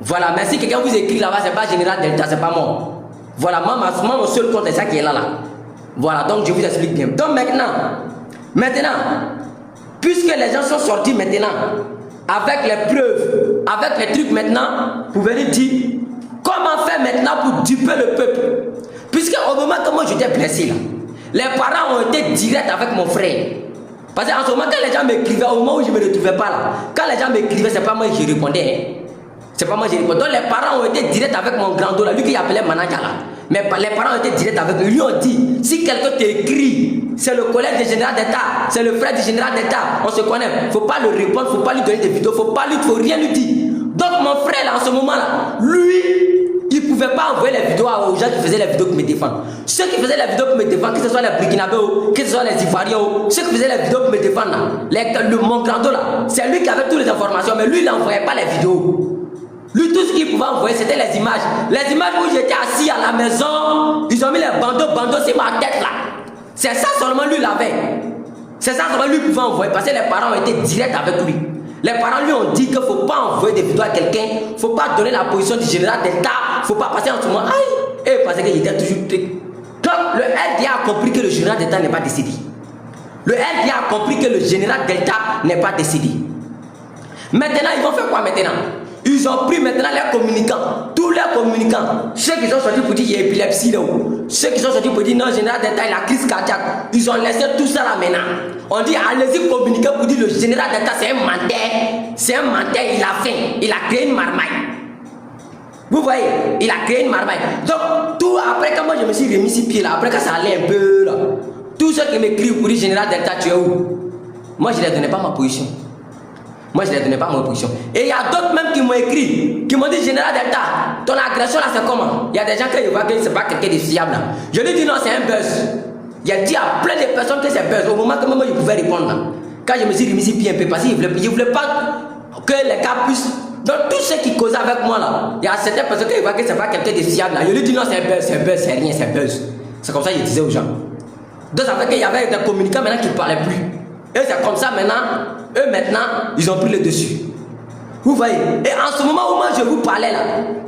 Voilà, mais si quelqu'un vous écrit là-bas, c'est pas général d'État, c'est pas moi. Voilà, moi, mon seul compte est ça qui est là. Voilà, donc je vous explique bien. Donc maintenant, puisque les gens sont sortis maintenant, avec les preuves, avec les trucs maintenant, vous venez dire, comment faire maintenant pour duper le peuple? Puisque au moment où moi j'étais blessé là, les parents ont été directs avec mon frère. Parce qu'en ce moment, quand les gens m'écrivaient, au moment où je ne me retrouvais pas là, quand les gens m'écrivaient, c'est pas moi qui répondais. Hein. C'est pas moi qui répondais. Donc les parents ont été directs avec mon grand dos là, lui qui appelait manager là. Mais les parents ont été directs avec lui. Lui ont dit, si quelqu'un t'écrit, c'est le collègue du général d'État, c'est le frère du général d'État, on se connaît. Il ne faut pas le répondre, il ne faut pas lui donner des vidéos, il ne faut rien lui dire. Donc mon frère là, en ce moment là, lui, il ne pouvait pas envoyer les vidéos aux gens qui faisaient les vidéos pour me défendre. Ceux qui faisaient les vidéos pour me défendre, que ce soit les Burkinabés, que ce soit les Ivoiriens, ceux qui faisaient les vidéos pour me défendre là, mon grand dos là, c'est lui qui avait toutes les informations, mais lui il n'envoyait pas les vidéos. Lui, tout ce qu'il pouvait envoyer, c'était les images. Les images où j'étais assis à la maison, ils ont mis les bandeaux sur ma tête là. C'est ça seulement lui l'avait. C'est ça seulement lui pouvait envoyer parce que les parents ont été directs avec lui. Les parents lui ont dit qu'il ne faut pas envoyer des vidéos à quelqu'un, il ne faut pas donner la position du général d'État, il ne faut pas passer en ce moment. Aïe! Et parce qu'il était toujours. Donc le RDA a compris que le général d'État n'est pas décédé. Le RDA a compris que le général d'État n'est pas décédé. Maintenant, ils vont faire quoi maintenant? Ils ont pris maintenant les communicants, tous les communicants, ceux qui sont sortis pour dire qu'il y a épilepsie là, ceux qui sont sortis pour dire non, général d'État il a crise cardiaque, ils ont laissé tout ça là maintenant. On dit allez-y communiquer pour dire le général d'État c'est un menteur, il a faim, il a créé une marmaille. Vous voyez, il a créé une marmaille. Donc tout après quand moi je me suis remis sur pied là, après quand ça allait un peu là, tous ceux qui m'écrivent pour dire général d'État tu es où? Moi je ne leur donnais pas ma position. Moi, je ne leur donnais pas mon position. Et il y a d'autres même qui m'ont écrit, qui m'ont dit, général d'État, ton agression là, c'est comment? Il y a des gens qui voient que ce n'est pas quelqu'un de fiable là. Je lui dis non, c'est un buzz. Il a dit à plein de personnes que c'est buzz. Au moment que moi, je pouvais répondre là. Quand je me suis remis sur pied un peu, parce qu'il ne voulait pas que les gars puissent Donc tous ceux qui causent avec moi là, il y a certaines personnes qui voient que c'est pas quelqu'un de fiable là. Je lui dis non, c'est un buzz, c'est rien, c'est buzz. C'est comme ça que je disais aux gens. Donc ça fait qu'il y avait des communicants maintenant qui ne parlaient plus. Et c'est comme ça maintenant, eux maintenant, ils ont pris le dessus. Vous voyez? Et en ce moment où moi je vous parlais là,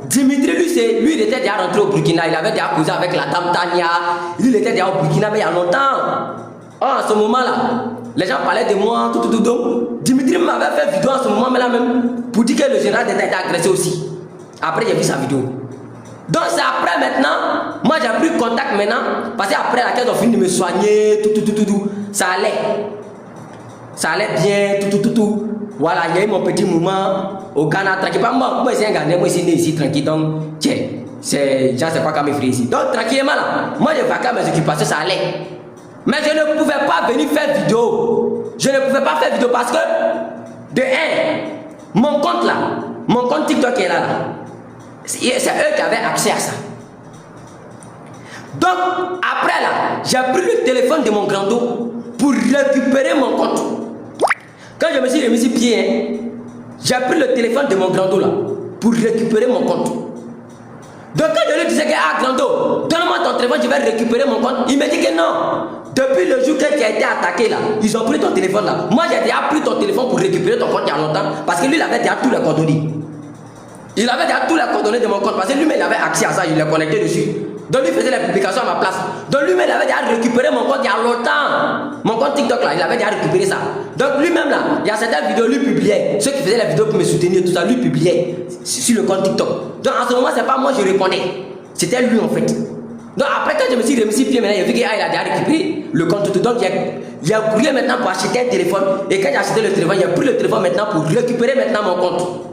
Dimitri, lui il était déjà rentré au Burkina, il avait déjà causé avec la dame Tania, il était déjà au Burkina mais il y a longtemps. En ce moment là, les gens parlaient de moi, tout. Dimitri m'avait fait vidéo en ce moment là même pour dire que le général d'État était agressé aussi. Après j'ai vu sa vidéo. Donc c'est après maintenant, moi j'ai pris contact maintenant, parce qu'après la caisse ont fini de me soigner, tout, ça allait bien, tout. Voilà, il y a eu mon petit moment au Ghana, tranquille. Moi, c'est un Ghanais, moi, je suis né ici, tranquille. Donc, tiens, c'est quoi qu'à me faire ici. Donc, tranquillement, là, moi, je vais faire mes occupations, ça allait. Mais je ne pouvais pas venir faire vidéo. Je ne pouvais pas faire vidéo parce que, de un, mon compte là, mon compte TikTok qui est là, c'est eux qui avaient accès à ça. Donc, après là, j'ai pris le téléphone de mon grand-do pour récupérer mon compte. Quand je me suis remis sur pied, j'ai pris le téléphone de mon grand-do là pour récupérer mon compte. Donc quand je lui disais que grand-do, donne-moi ton téléphone, je vais récupérer mon compte, il me dit que non. Depuis le jour qu'il a été attaqué là, ils ont pris ton téléphone là. Moi j'ai déjà pris ton téléphone pour récupérer ton compte il y a longtemps parce que lui il avait déjà tous les coordonnées. Il avait déjà tous les coordonnées de mon compte parce que lui-même il avait accès à ça, il les connectait dessus. Donc lui faisait les publications à ma place. Donc lui-même il avait déjà récupéré mon compte il y a longtemps. Mon compte TikTok là, il avait déjà récupéré ça. Donc lui-même là, il y a certaines vidéos, lui publiait. Ceux qui faisaient les vidéos pour me soutenir, tout ça, lui publiait sur le compte TikTok. Donc en ce moment, c'est pas moi je répondais. C'était lui en fait. Donc après quand je me suis remis sur pied, maintenant, j'ai vu qu'il a déjà récupéré le compte tout. Donc il a couru maintenant pour acheter un téléphone. Et quand j'ai acheté le téléphone, il a pris le téléphone maintenant pour récupérer maintenant mon compte.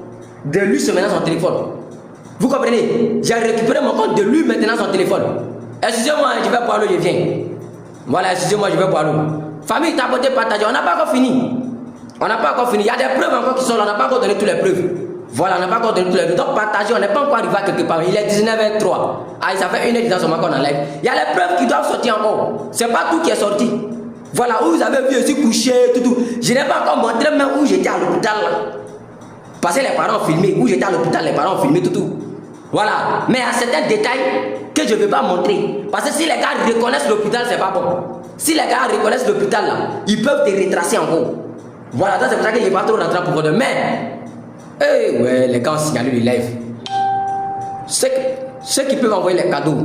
De lui, c'est maintenant son téléphone. Vous comprenez? J'ai récupéré mon compte de lui maintenant son téléphone. Excusez-moi, je vais boire l'eau, je viens. Voilà, excusez-moi, je vais boire l'eau. Famille, tapoter, partager, on n'a pas encore fini. On n'a pas encore fini. Il y a des preuves encore qui sont là, on n'a pas encore donné toutes les preuves. Voilà, on n'a pas encore donné toutes les preuves. Donc partager, on n'est pas encore arrivé à quelque part. Il est 19h03. Ah, ça fait 1h10 dans ce moment qu'on a live. Il y a les preuves qui doivent sortir encore. C'est pas tout qui est sorti. Voilà, où vous avez vu, je suis couché, tout. Je n'ai pas encore montré même où j'étais à l'hôpital. Parce que les parents ont filmé, où j'étais à l'hôpital, les parents ont filmé tout. Voilà, mais il y a certains détails que je ne vais pas montrer. Parce que si les gars reconnaissent l'hôpital, c'est pas bon. Si les gars reconnaissent l'hôpital là, ils peuvent te retracer en gros. Voilà, c'est pour ça que je n'ai pas trop rentré pour de mais. Ouais, les gars ont signalé le live. Ceux qui peuvent envoyer les cadeaux.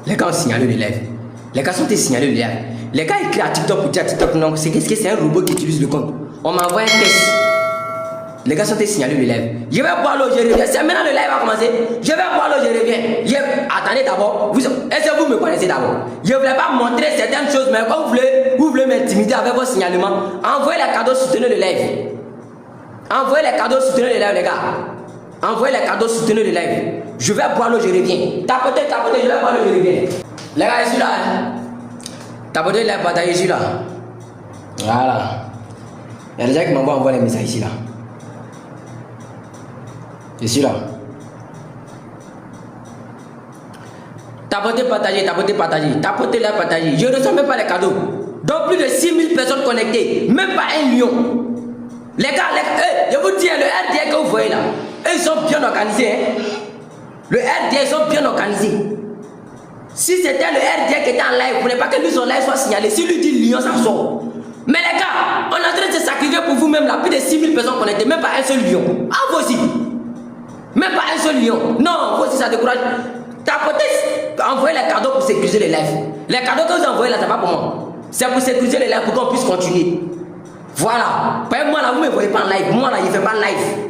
Les gars ont signalé le live. Les gars sont signalés le live. Les gars écrivent à TikTok pour dire à TikTok non, c'est un robot qui utilise le compte. On m'a envoyé un test. Les gars sont signalés le live. Je vais boire l'eau, je reviens. C'est maintenant le live va commencer. Je vais boire l'eau, je reviens. Attendez d'abord. Est-ce que vous me connaissez d'abord? Je ne voulais pas montrer certaines choses, mais quand vous voulez m'intimider avec vos signalements, envoyez les cadeaux, soutenez le live. Envoyez les cadeaux, soutenez le live, les gars. Envoyez les cadeaux, soutenez le live. Je vais boire l'eau, je reviens. Tapotez, je vais boire l'eau, je reviens. Les gars, je suis là. Tapotez, les batailles, je suis là. Voilà. Il y a des gens qui m'envoient envoyer les messages ici là. Je suis là. Tapotez, partagez. Tapotez, les partagez. Je ne reçois même pas les cadeaux. Donc plus de 6000 personnes connectées. Même pas un lion. Les gars, je vous dis, le RDA que vous voyez là, eux, ils sont bien organisés. Hein? Le RDA, ils sont bien organisés. Si c'était le RDA qui était en live, vous ne voulez pas que lui son live soit signalé. Si lui dit lion, ça sort. Mais les gars, on est en train de se sacrifier pour vous-même là. Plus de 6000 personnes connectées, même pas un seul lion. Ah, vous aussi. Même pas un seul lion. Non, vous aussi, ça décourage. Tapotez, envoyez les cadeaux pour sécuriser les lives. Les cadeaux que vous envoyez là, c'est pas pour moi. C'est pour sécuriser les lives pour qu'on puisse continuer. Voilà. Moi là, vous ne me voyez pas en live. Moi là, je ne fais pas en live.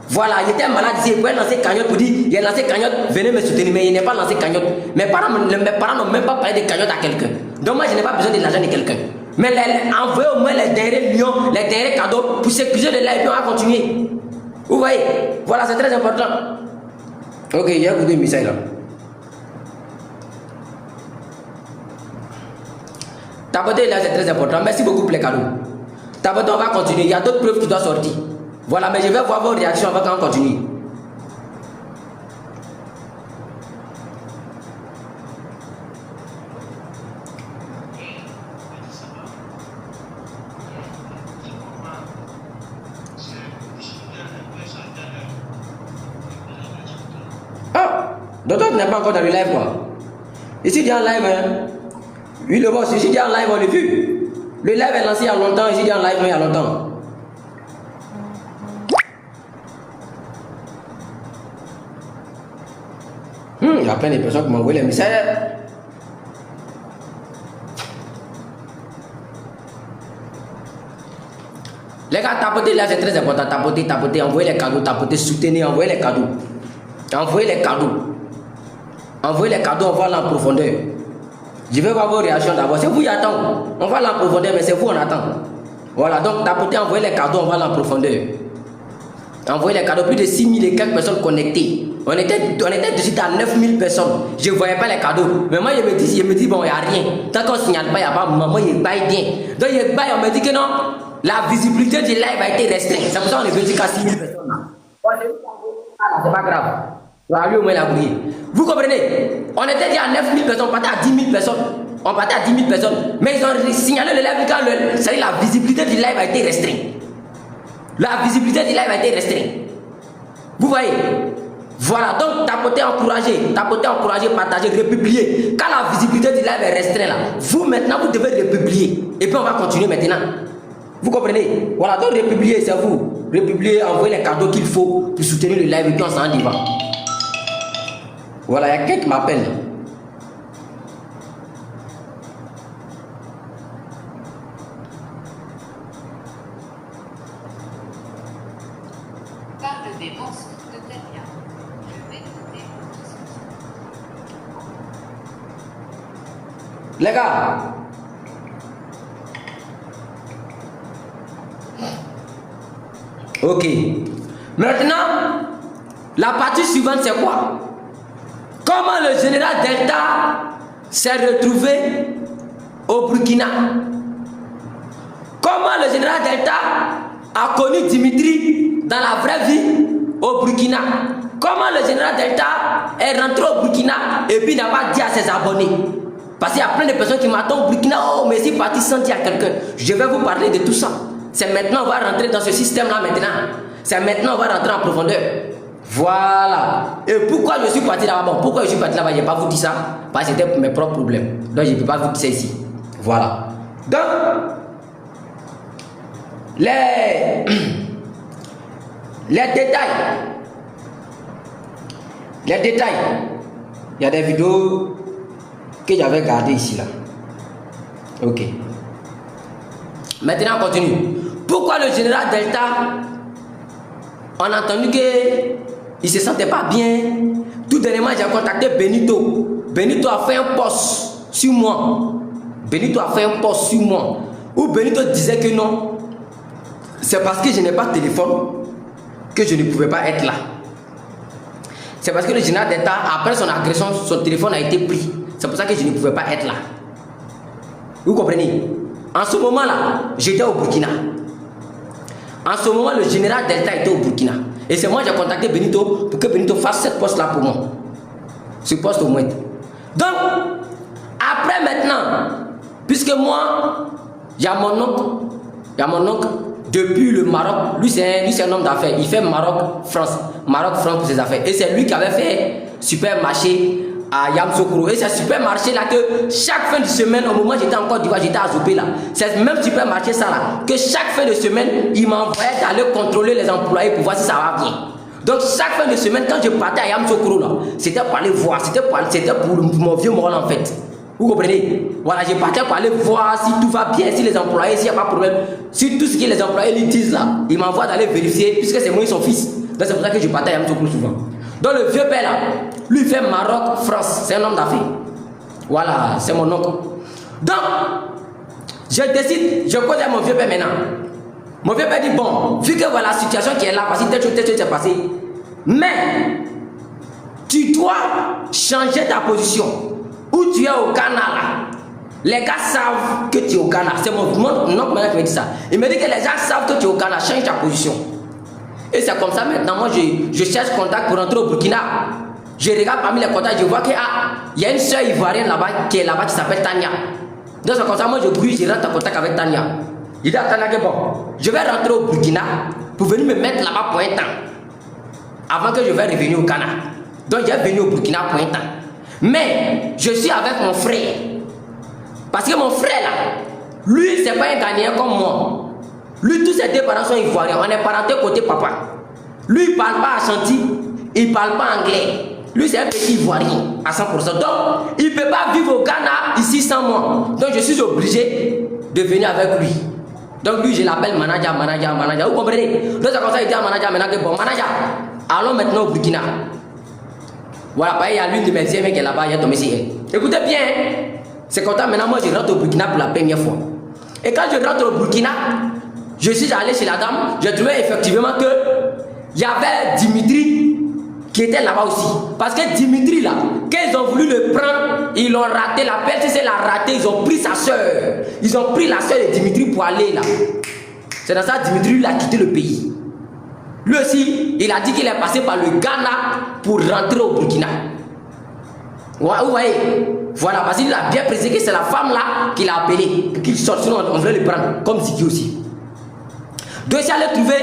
Voilà, il était malade ici. Il pouvait lancer cagnotte pour dire il a lancé cagnotte, venez me soutenir. Mais il n'est pas lancé cagnotte. Mes parents n'ont même pas parlé de cagnotte à quelqu'un. Donc moi, je n'ai pas besoin de l'argent de quelqu'un. Mais envoyez au moins les derniers lions, les derniers cadeaux pour sécuriser les lives et on va continuer. Vous voyez? Voilà, c'est très important. Ok, j'ai écouté le message là. Tapoter là, c'est très important. Merci beaucoup pour les cadeaux. Tapoter, on va continuer. Il y a d'autres preuves qui doivent sortir. Voilà, mais je vais voir vos réactions avant qu'on continue. Donc toi, tu n'es pas encore dans le live, quoi. Ici, il y a un live, hein. Oui, le boss, ici, il y a un live, on l'a vu. Le live est lancé il y a longtemps, ici, il y a un live, il y a longtemps. Il y a plein de personnes qui m'ont envoyé les messages. Les gars, tapoter là, c'est très important. Tapoter, envoyez les cadeaux, tapoter, soutenir, envoyez les cadeaux. Envoyez les cadeaux. Envoyez les cadeaux, on va aller en profondeur. Je vais voir vos réactions d'abord. C'est vous qui attendez. On va aller en profondeur, mais c'est vous on attend. Voilà, donc tapoter, envoyez les cadeaux, on va aller en profondeur. Envoyez les cadeaux, plus de 6 000 et quelques personnes connectées. On était dessus à 9 000 personnes. Je ne voyais pas les cadeaux. Mais moi, je me dis bon, il n'y a rien. Tant qu'on ne signale pas, il n'y a pas maman, il baille bien. Donc, il baille, on me dit que non, la visibilité du live a été restreinte. C'est pour ça qu'on est venu jusqu'à 6 000 personnes. C'est pas grave. Lui, au moins, il a brillé. Vous comprenez? On était déjà à 9 000 personnes, on partait à 10 000 personnes. On partait à 10 000 personnes. Mais ils ont signalé le live quand c'est-à-dire la visibilité du live a été restreinte. La visibilité du live a été restreinte. Vous voyez? Voilà, donc tapoter, encourager, partager, republier. Quand la visibilité du live est restreinte là, vous maintenant vous devez republier. Et puis on va continuer maintenant. Vous comprenez? Voilà, donc republier, c'est vous. Republier, envoyer les cadeaux qu'il faut pour soutenir le live et puis on s'en y va. Voilà, il y a quelqu'un qui m'appelle. Parle des mensonges de Tania. Je vais donner Les gars, ok. Maintenant, la partie suivante, c'est quoi? Comment le général Delta s'est retrouvé au Burkina? Comment le général Delta a connu Dimitri dans la vraie vie au Burkina? Comment le général Delta est rentré au Burkina et puis n'a pas dit à ses abonnés? Parce qu'il y a plein de personnes qui m'attendent au Burkina. Oh, mais c'est parti sans dire à quelqu'un. Je vais vous parler de tout ça. C'est maintenant on va rentrer dans ce système-là maintenant. C'est maintenant on va rentrer en profondeur. Voilà. Et pourquoi je suis parti là-bas? Bon, pourquoi je suis parti là-bas? Je ne vais pas vous dire ça. Parce que c'était pour mes propres problèmes. Donc je ne peux pas vous dire ça ici. Voilà. Donc, les détails. Les détails. Il y a des vidéos que j'avais gardées ici là. Ok. Maintenant on continue. Pourquoi le général Delta, on a entendu qu'il ne se sentait pas bien. Tout dernièrement, j'ai contacté Benito. Benito a fait un post sur moi. Benito a fait un post sur moi. Où Benito disait que non. C'est parce que je n'ai pas de téléphone que je ne pouvais pas être là. C'est parce que le général Delta, après son agression, son téléphone a été pris. C'est pour ça que je ne pouvais pas être là. Vous comprenez? En ce moment-là, j'étais au Burkina. En ce moment, le général Delta était au Burkina. Et c'est moi qui ai contacté Benito pour que Benito fasse cette poste-là pour moi. Ce poste au moins. Donc, après maintenant, puisque moi, il y a mon oncle, depuis le Maroc. Lui, c'est un homme d'affaires. Il fait Maroc-France. Maroc-France pour ses affaires. Et c'est lui qui avait fait supermarché à Yamoussoukro. Et c'est ce supermarché là que chaque fin de semaine, au moment où j'étais en Côte d'Ivoire, j'étais à Zopé là. C'est même supermarché ça là, que chaque fin de semaine, il m'envoyait d'aller contrôler les employés pour voir si ça va bien. Donc chaque fin de semaine, quand je partais à Yamoussoukro là, c'était pour aller voir, c'était pour mon vieux moral en fait. Vous comprenez? Voilà, je partais pour aller voir si tout va bien, si les employés, s'il n'y a pas de problème. Si tout ce que les employés lui disent là, ils m'envoient d'aller vérifier, puisque c'est moi et son fils. Donc c'est pour ça que je partais à Yamoussoukro souvent. Donc le vieux père là, lui il fait Maroc, France, c'est un homme d'affaires. Voilà, c'est mon oncle. Donc, je décide, je cause à mon vieux père maintenant. Mon vieux père dit, bon, vu que voilà la situation qui est là, parce que telle chose s'est passée, mais tu dois changer ta position. Où tu es au Ghana là, les gars savent que tu es au Ghana. C'est mon oncle qui me dit ça. Il me dit que les gens savent que tu es au Ghana, change ta position. Et c'est comme ça maintenant, moi je cherche contact pour rentrer au Burkina. Je regarde parmi les contacts, je vois qu'il y a une soeur ivoirienne là-bas qui est là-bas qui s'appelle Tania. Donc c'est comme ça, moi je brouille, je rentre en contact avec Tania. Il dit à Tania que bon, je vais rentrer au Burkina pour venir me mettre là-bas pour un temps. Avant que je vais revenir au Ghana. Donc j'ai venu au Burkina pour un temps. Mais je suis avec mon frère. Parce que mon frère là, lui c'est pas un Ghanéen comme moi. Lui tous ses deux parents sont ivoiriens. On est parenté côté papa. Lui il parle pas Ashanti, il parle pas anglais. Lui c'est un petit ivoirien à 100%. Donc il peut pas vivre au Ghana ici sans moi. Donc je suis obligé de venir avec lui. Donc lui je l'appelle manager. Vous comprenez? Donc c'est comme ça il dit à manager maintenant que bon manager, allons maintenant au Burkina. Voilà, il y a l'une de mes amies qui est là-bas, il est tombé sur elle. Écoutez bien, c'est comme ça maintenant moi je rentre au Burkina pour la première fois. Et quand je rentre au Burkina, je suis allé chez la dame, j'ai trouvé effectivement que il y avait Dimitri qui était là-bas aussi. Parce que Dimitri là, quand ils ont voulu le prendre, ils l'ont raté, la PLCC l'a raté, ils ont pris sa soeur. Ils ont pris la soeur de Dimitri pour aller là. C'est dans ça que Dimitri il a quitté le pays. Lui aussi, il a dit qu'il est passé par le Ghana pour rentrer au Burkina. Vous voyez? Voilà, parce qu'il a bien précisé que c'est la femme là qui l'a appelé, qu'il sorte, sinon on voulait le prendre, comme Ziki aussi. Donc si elle trouvé,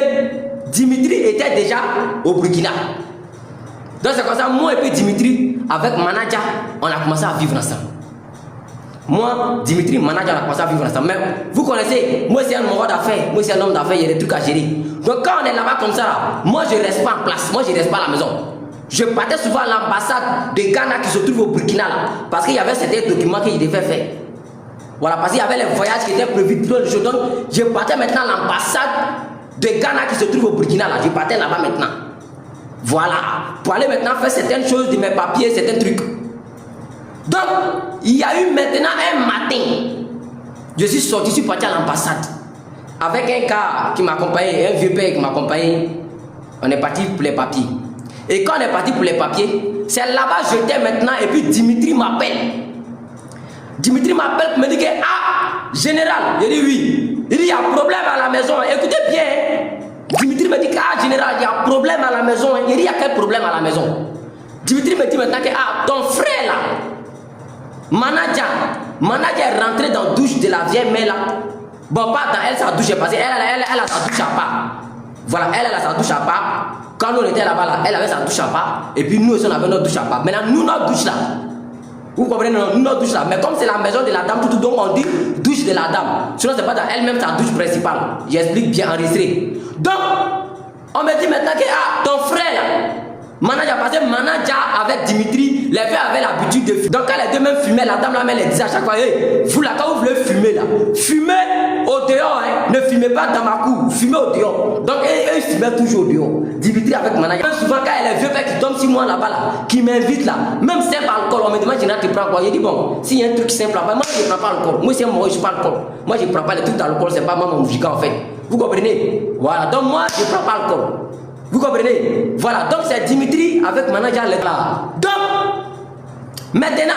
Dimitri était déjà au Burkina. Donc c'est comme ça, moi et puis Dimitri, avec manager, on a commencé à vivre ensemble. Moi, Dimitri, manager, on a commencé à vivre ensemble. Mais vous connaissez, moi c'est un homme d'affaires, moi c'est un homme d'affaires, il y a des trucs à gérer. Donc quand on est là-bas comme ça, moi je ne reste pas en place, moi je ne reste pas à la maison. Je partais souvent à l'ambassade de Ghana qui se trouve au Burkina là, parce qu'il y avait certains documents qu'il devait faire. Voilà, parce qu'il y avait les voyages qui étaient prévus, donc je partais maintenant à l'ambassade de Ghana qui se trouve au Burkina là, je partais là-bas maintenant. Voilà, pour aller maintenant faire certaines choses de mes papiers, certains trucs. Donc, il y a eu maintenant un matin, je suis sorti, je suis parti à l'ambassade avec un gars qui m'accompagnait, un vieux père qui m'accompagnait. On est parti pour les papiers. Et quand on est parti pour les papiers, c'est là-bas j'étais maintenant et puis Dimitri m'appelle. Dimitri m'appelle pour me dire que, ah, général, je dis oui. Il dit, il y a problème à la maison, écoutez bien. Dimitri me dit que, ah, général, il y a problème à la maison. Il dit, il y a quel problème à la maison? Dimitri me dit maintenant que, ah, ton frère là, manager est rentré dans la douche de la vieille mère là. Bon, pas dans elle, sa douche est passée. Elle a sa douche à part. Voilà, elle a sa douche à part. Quand nous on était là-bas, là, elle avait sa douche à part. Et puis nous aussi, on avait notre douche à part. Maintenant, nous, notre douche là. Vous comprenez, nous, notre douche là. Mais comme c'est la maison de la dame, tout, donc on dit douche de la dame. Sinon, c'est pas dans elle-même sa douche principale. J'explique bien enregistré. Donc, on me dit maintenant que, ah, ton frère, manager, parce que manager avec Dimitri, les filles avaient l'habitude de fumer. Donc quand les deux même fumaient, la dame là elle disait à chaque fois, hey, vous là, quand vous voulez fumer là, fumez au dehors, hein, ne fumez pas dans ma cour, fumez au dehors. Donc eux ils fumaient toujours au dehors. Dimitri avec manager. Même souvent quand il y a les vieux pères qui tombent sur moi là-bas là, qui m'invitent là, même simple alcool, on me demande, tu prends quoi? Je dis bon, s'il y a un truc simple là-bas, moi je ne prends pas alcool. Moi c'est moi, je ne prends pas alcool. Moi je ne prends pas les trucs d'alcool, c'est pas moi mon musique en fait. Vous comprenez? Voilà, donc moi je ne prends pas alcool. Vous comprenez? Voilà, donc c'est Dimitri avec manager là. Donc, maintenant,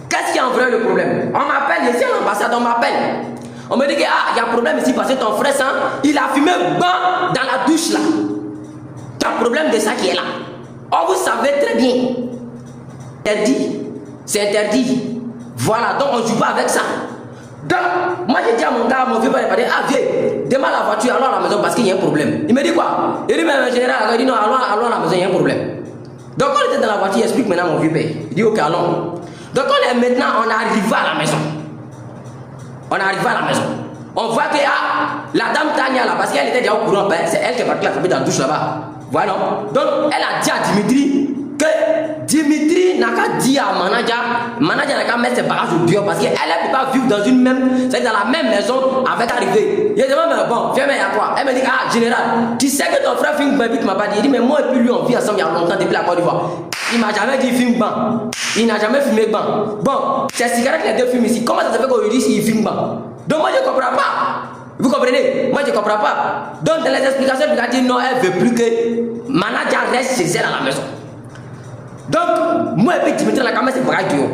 qu'est-ce qui a envoyé le problème? On m'appelle ici à l'ambassade, on m'appelle. On me dit que ah, il y a un problème ici parce que ton frère, il a fumé ban dans la douche là. Tu as un problème de ça qui est là. Oh, vous savez très bien. Interdit. C'est interdit. Voilà, donc on ne joue pas avec ça. Donc, moi j'ai dit à mon gars, mon vieux père, ah vieux, démarre la voiture, allons à la maison parce qu'il y a un problème. Il me dit quoi? Il dit, mais général, il dit non, allons à la maison, il y a un problème. Donc quand on était dans la voiture, il explique maintenant mon vieux père. Il dit ok, allons. Donc maintenant, on arrive à la maison. On arrive à la maison. On voit que ah, la dame Tania là, parce qu'elle était déjà au courant, ben, c'est elle qui est partie la famille dans la douche là-bas. Voilà. Donc elle a dit à Dimitri que Dimitri n'a qu'à dire à manager n'a qu'à mettre ses bagages au dehors parce qu'elle ne peut pas vivre dans une même, c'est dans la même maison avec arrivé. Il dit mais bon, viens mais à quoi? Elle me dit ah général, tu sais que ton frère Fink Ban m'a pas dit. Il dit mais moi et puis lui on vit ensemble il y a longtemps depuis la Côte d'Ivoire. Il m'a jamais dit Fink Ban. Il n'a jamais fumé Ban. Bon, c'est cigarette que les deux fument ici. Comment ça se fait qu'aujourd'hui il fume Ban? Donc moi je ne comprends pas. Vous comprenez? Moi je ne comprends pas. Donc dans les explications, il a dit non, elle ne veut plus que manager reste chez elle à la maison. Donc, moi et puis Dimitri, on a quand même ses bagages dehors.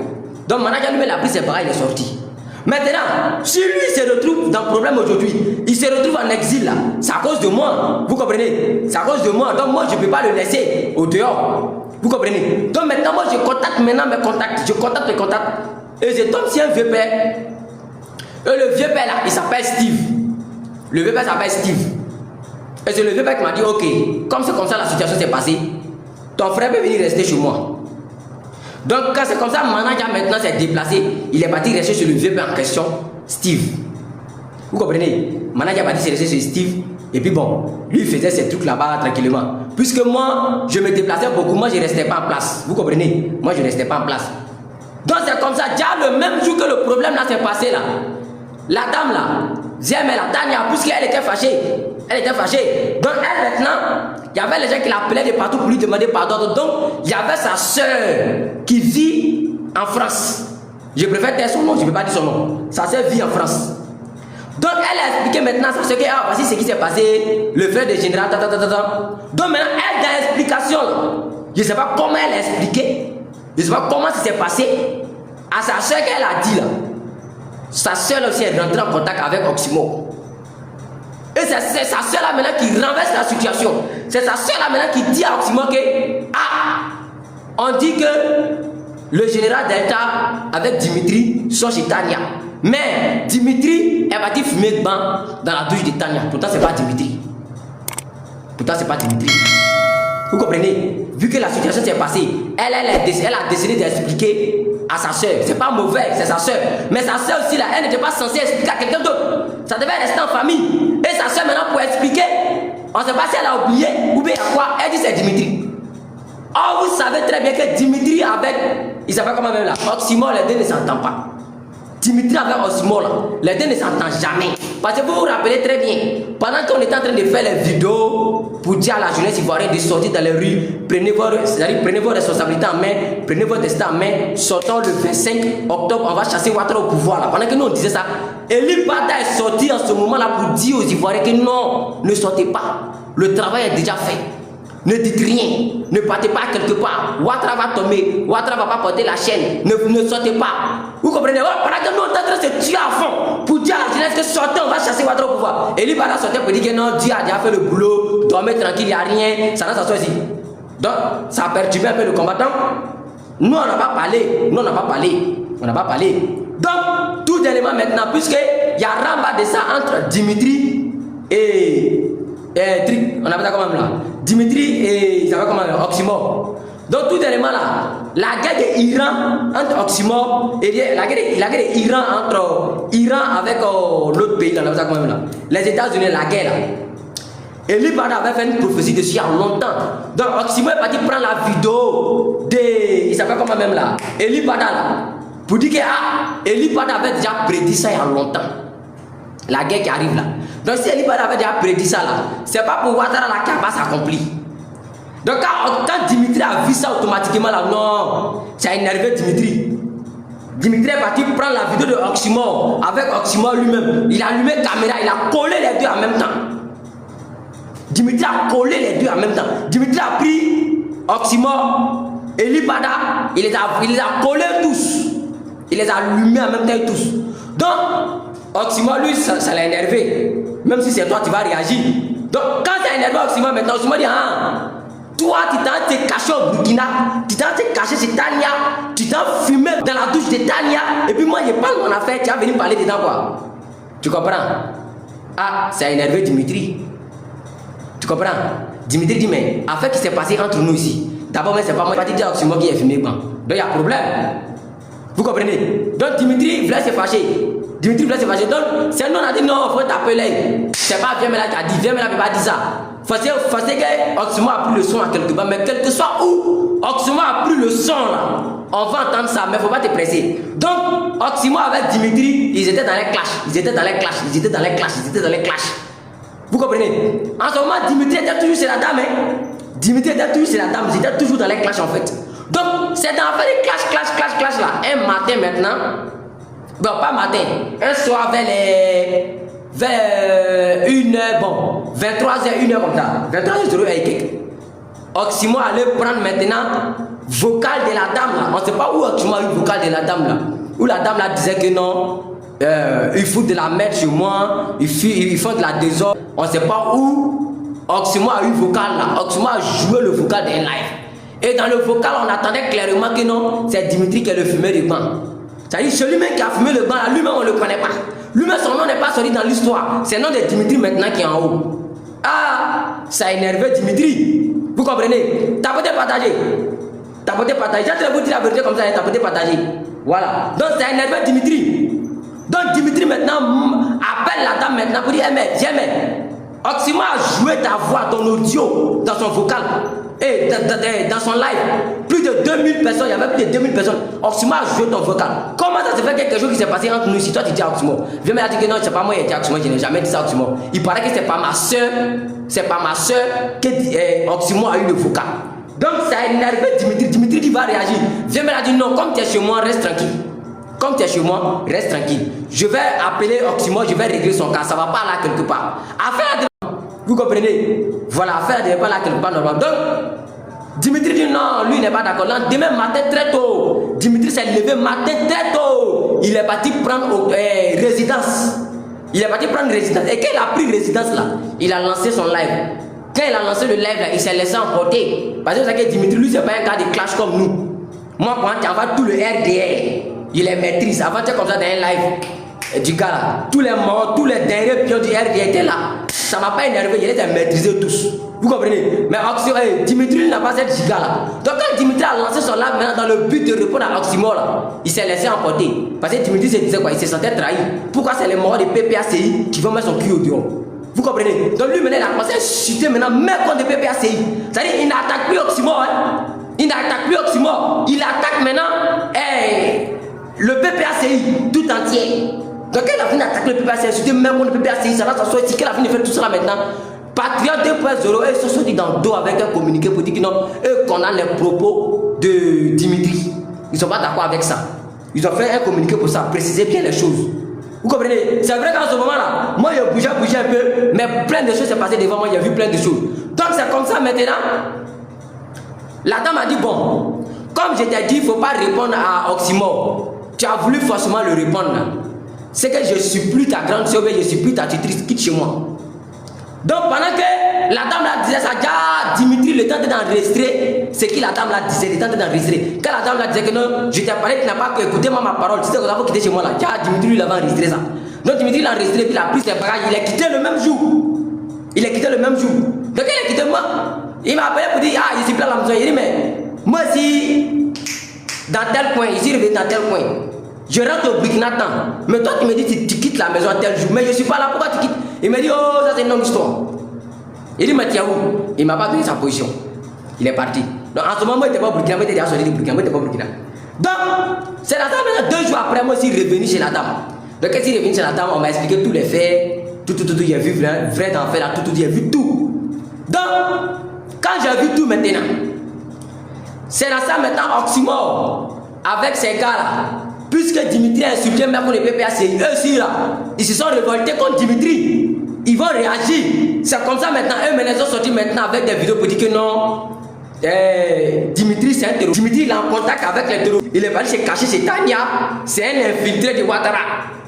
Donc, manager lui, il a pris ses bagages, il est sorti. Maintenant, si lui se retrouve dans le problème aujourd'hui, il se retrouve en exil là, c'est à cause de moi. Vous comprenez? C'est à cause de moi. Donc, moi, je ne peux pas le laisser au dehors. Vous comprenez? Donc, maintenant, moi, je contacte maintenant mes contacts. Je contacte mes contacts. Et je tombe sur un vieux père. Et le vieux père là, il s'appelle Steve. Le vieux père s'appelle Steve. Et c'est le vieux père qui m'a dit ok, comme c'est comme ça la situation s'est passée. ton frère peut venir rester chez moi. Donc quand c'est comme ça, manager maintenant s'est déplacé, il est parti rester sur le vieux père en question, Steve. Vous comprenez? Manager est parti rester sur Steve, et puis bon, lui il faisait ses trucs là-bas tranquillement. Puisque moi, je me déplaçais beaucoup, moi je ne restais pas en place. Vous comprenez? Moi je ne restais pas en place. Donc c'est comme ça, déjà le même jour que le problème là s'est passé là, la dame là, Ziemel, la Tania, puisqu'elle était fâchée, donc elle maintenant, il y avait les gens qui l'appelaient de partout pour lui demander pardon. Donc il y avait sa soeur qui vit en France. Je préfère taire son nom, je ne peux pas dire son nom. Sa soeur vit en France. Donc elle a expliqué maintenant sa soeur que voici ce qui s'est passé, le frère de général, Donc maintenant elle dans l'explication, je ne sais pas comment elle a expliqué, je ne sais pas comment ça s'est passé à sa soeur qu'elle a dit là. Sa soeur aussi est rentrée en contact avec Oximo. Et c'est sa soeur là maintenant qui renverse la situation. C'est sa soeur là maintenant qui dit à Oximo que on dit que le général Delta avec Dimitri sont chez Tania. Mais Dimitri est parti fumer de banc dans la douche de Tania. Pourtant c'est pas Dimitri. Vous comprenez? Vu que la situation s'est passée, elle a décidé d'expliquer à sa soeur. C'est pas mauvais, c'est sa soeur. Mais sa soeur aussi là, elle n'était pas censée expliquer à quelqu'un d'autre. Ça devait rester en famille. Et sa soeur maintenant pour expliquer, on ne sait pas si elle a oublié ou bien à quoi. Elle dit c'est Dimitri. Oh, vous savez très bien que Dimitri avec, il s'appelle comment même là, Oximo, les deux ne s'entendent pas. Dimitri avec Oximo là, les deux ne s'entendent jamais. Parce que vous vous rappelez très bien, pendant qu'on était en train de faire les vidéos pour dire à la jeunesse ivoirienne de sortir dans les rues, prenez vos responsabilités en main, prenez votre destin en main, sortons le 25 octobre, on va chasser Ouattara au pouvoir là. Pendant que nous on disait ça, Eli Bada est sorti en ce moment là pour dire aux Ivoiriens que non, ne sortez pas, le travail est déjà fait. Ne dites rien, ne partez pas quelque part. Ouattara va tomber, Ouattara va pas porter la chaîne. Ne sortez pas. Vous comprenez? Pendant que nous on est en train de se tuer à fond pour dire à la jeunesse que sortez, on va chasser Ouattara au pouvoir. Et lui va sortir pour dire que non, Dieu a déjà fait le boulot, dormez tranquille, il n'y a rien, ça n'a pas ici. Donc ça a perturbé un peu le combattant. Nous on n'a pas parlé. Donc tout élément maintenant, puisqu'il y a Ramba de ça entre Dimitri et on appelle ça comment là? Dimitri et il s'appelle comment Oximo. Donc tout élément là, la guerre de Iran entre Oximo et la guerre de Iran entre Iran avec l'autre pays, on appelle ça comment là? Les États-Unis, la guerre là. Et lui avait fait une prophétie dessus il y a longtemps. Donc Oximo est parti prendre la vidéo de, il s'appelle comment même là? Eli Bada là. Pour dire que Eli Bada avait déjà prédit ça il y a longtemps. La guerre qui arrive là. Donc si Eli Bada avait déjà prédit ça là, c'est pas pour Ouattara là qui va s'accomplir. Donc quand Dimitri a vu ça automatiquement là, non, ça a énervé Dimitri. Dimitri est parti prendre la vidéo de Oximo avec Oximo lui-même. Il a allumé la caméra, il a collé les deux en même temps. Dimitri a collé les deux en même temps. Dimitri a pris Oximo, Eli Bada, il les a collés tous. Il les a allumés en même temps tous. Donc Oximo, lui, ça l'a énervé. Même si c'est toi, tu vas réagir. Donc, quand tu as énervé Oximo, maintenant, Oximo dit toi, tu t'es caché au Burkina, tu t'es caché chez Tania, tu t'es fumé dans la douche de Tania, et puis moi, je parle de mon affaire, tu vas venir parler dedans, quoi. Tu comprends? Ça a énervé Dimitri. Tu comprends? Dimitri dit, mais affaire qui s'est passée entre nous ici. D'abord, c'est pas moi, je vais pas dire Oximo qui est fumé, quoi. Donc, il y a problème. Vous comprenez? Donc, Dimitri voulait se fâcher. Donc, c'est nous on a dit non, il faut t'appeler. C'est pas Viemela qui a dit, Viemela ne peut pas dire ça. Faut que Oximo a pris le son à quelque part, mais quelque soit où Oximo a pris le son là, on va entendre ça, mais il ne faut pas te presser. Donc, Oximo avec Dimitri, ils étaient dans les clashs. Vous comprenez? En ce moment, Dimitri était toujours chez la dame. Ils étaient toujours dans les clashs en fait. Donc, c'est dans les clash là. Un matin maintenant. Bon, pas matin, un soir vers 1h, bon, 23h, 1h comme ça, 23h et quelques. Oximo allait prendre maintenant vocal de la dame là. On ne sait pas où Oximo a eu vocal de la dame là. Où la dame là disait que non, ils foutent de la merde chez moi, ils font de la désordre. On ne sait pas où Oximo a eu vocal là. Oximo a joué le vocal d'un live. Et dans le vocal, on attendait clairement que non, c'est Dimitri qui est le fumeur du banc. C'est-à-dire celui-même qui a fumé le banc, lui-même on ne le connaît pas. Lui-même son nom n'est pas sorti dans l'histoire. C'est le nom de Dimitri maintenant qui est en haut. Ça a énervé Dimitri. Vous comprenez? Tapoter, partager. Tapoter, partager. J'ai en train de vous dire la vérité comme ça, tapoter, partager. Voilà. Donc ça énerve Dimitri. Donc Dimitri maintenant appelle la dame maintenant pour dire, eh mais viens mais. Oxymo a joué ta voix, ton audio dans son vocal et dans son live. Plus de 2000 personnes, il y avait plus de 2000 personnes. Oxymo a joué ton vocal. Comment ça se fait quelque chose qui s'est passé entre nous? Si toi tu dis à Oxymo, viens me dire que non, c'est pas moi qui ai dit à Oxymo, je n'ai jamais dit ça à Oxymo. Il paraît que c'est pas ma soeur, que Oxymo a eu le vocal. Donc ça a énervé Dimitri. Dimitri il va réagir. Viens me dire non, comme tu es chez moi, reste tranquille. Comme tu es chez moi, reste tranquille. Je vais appeler Oxymo, je vais régler son cas. Ça va pas là quelque part. Affaire de... Vous comprenez? Voilà, affaire de pas là quelque part normal. Donc, Dimitri dit non, lui n'est pas d'accord. Demain matin très tôt, Dimitri s'est levé matin très tôt. Il est parti prendre résidence. Il est parti prendre résidence. Et quand il a pris résidence là, il a lancé son live. Quand il a lancé le live là, il s'est laissé emporter. Parce que vous savez que Dimitri, lui, c'est pas un cas de clash comme nous. Moi, quand tu envoies tout le RDR, il les maîtrise. Avant, tu es comme ça dans un live du gars là. Tous les morts, tous les derniers pions du RDR étaient là. Ça ne m'a pas énervé, il les a maîtrisés tous. Vous comprenez? Mais Dimitri n'a pas cette giga là. Donc quand Dimitri a lancé son live maintenant dans le but de répondre à Oxymo là, il s'est laissé emporter. Parce que Dimitri se disait quoi? Il se sentait trahi. Pourquoi c'est les morts de PPACI qui vont mettre son cul au dehors? Vous comprenez? Donc lui maintenant il a commencé à chuter maintenant même contre le PPACI. C'est-à-dire il n'attaque plus Oxymo. Hein? Il n'attaque plus Oxymo. Il attaque maintenant le PPACI tout entier. Donc quand il a fini d'attaquer le PPACI, c'était même contre le PPACI, ça va s'asseoir ici. Quand il a fini de faire tout ça maintenant, Patriote 2.0, ils se sont dit dans le dos avec un communiqué pour dire que non, eux condamnent les propos de Dimitri. Ils ne sont pas d'accord avec ça. Ils ont fait un communiqué pour ça, préciser bien les choses. Vous comprenez? C'est vrai qu'en ce moment-là, moi je bougeais un peu, mais plein de choses s'est passé devant moi, j'ai vu plein de choses. Donc c'est comme ça maintenant. La dame a dit bon, comme je t'ai dit, il ne faut pas répondre à Oxymo. Tu as voulu forcément le répondre. C'est que je ne suis plus ta grande soeur, je ne suis plus ta tutrice, quitte chez moi. Donc pendant que la dame là disait ça, Dimitri le temps d'enregistrer, c'est qui la dame là disait, le temps d'enregistrer. Quand la dame là disait que non, je t'ai parlé, tu n'as pas écouté ma parole, tu sais que vous avez quitté chez moi là, Dimitri il avait enregistré ça. Donc Dimitri l'a enregistré, puis il a pris ses bagages, il est quitté le même jour. Il est quitté le même jour. Donc il est quitté moi, il m'a appelé pour dire je suis plein à la maison. Il dit mais moi si dans tel coin, ici je vais dans tel coin. Je rentre au Burkina temps. Mais toi tu me dis tu quittes la maison tel jour. Mais je ne suis pas là, pourquoi tu quittes? Il me dit oh ça c'est une longue histoire. Il dit mais tiens où? Il ne m'a pas donné sa position. Il est parti. Donc en ce moment il n'était pas au Burkina, il était déjà sorti du Burkina, il n'était pas au Burkina. Donc c'est la dame, 2 jours après moi je suis revenu chez la dame. Donc quand je suis revenu chez la dame, on m'a expliqué tous les faits, tout, j'ai vu vrai d'en fait là, tout, j'ai vu tout. Donc quand j'ai vu tout maintenant, c'est là ça maintenant Oxymo avec ces gars là. Puisque Dimitri a insulté même pour les PPACI, eux aussi là, ils se sont révoltés contre Dimitri. Ils vont réagir. C'est comme ça maintenant, eux ils sont sortis maintenant avec des vidéos pour dire que non, Dimitri c'est un terroriste. Dimitri il est en contact avec les terroristes. Il est allé se cacher chez Tania, c'est un infiltré de Ouattara.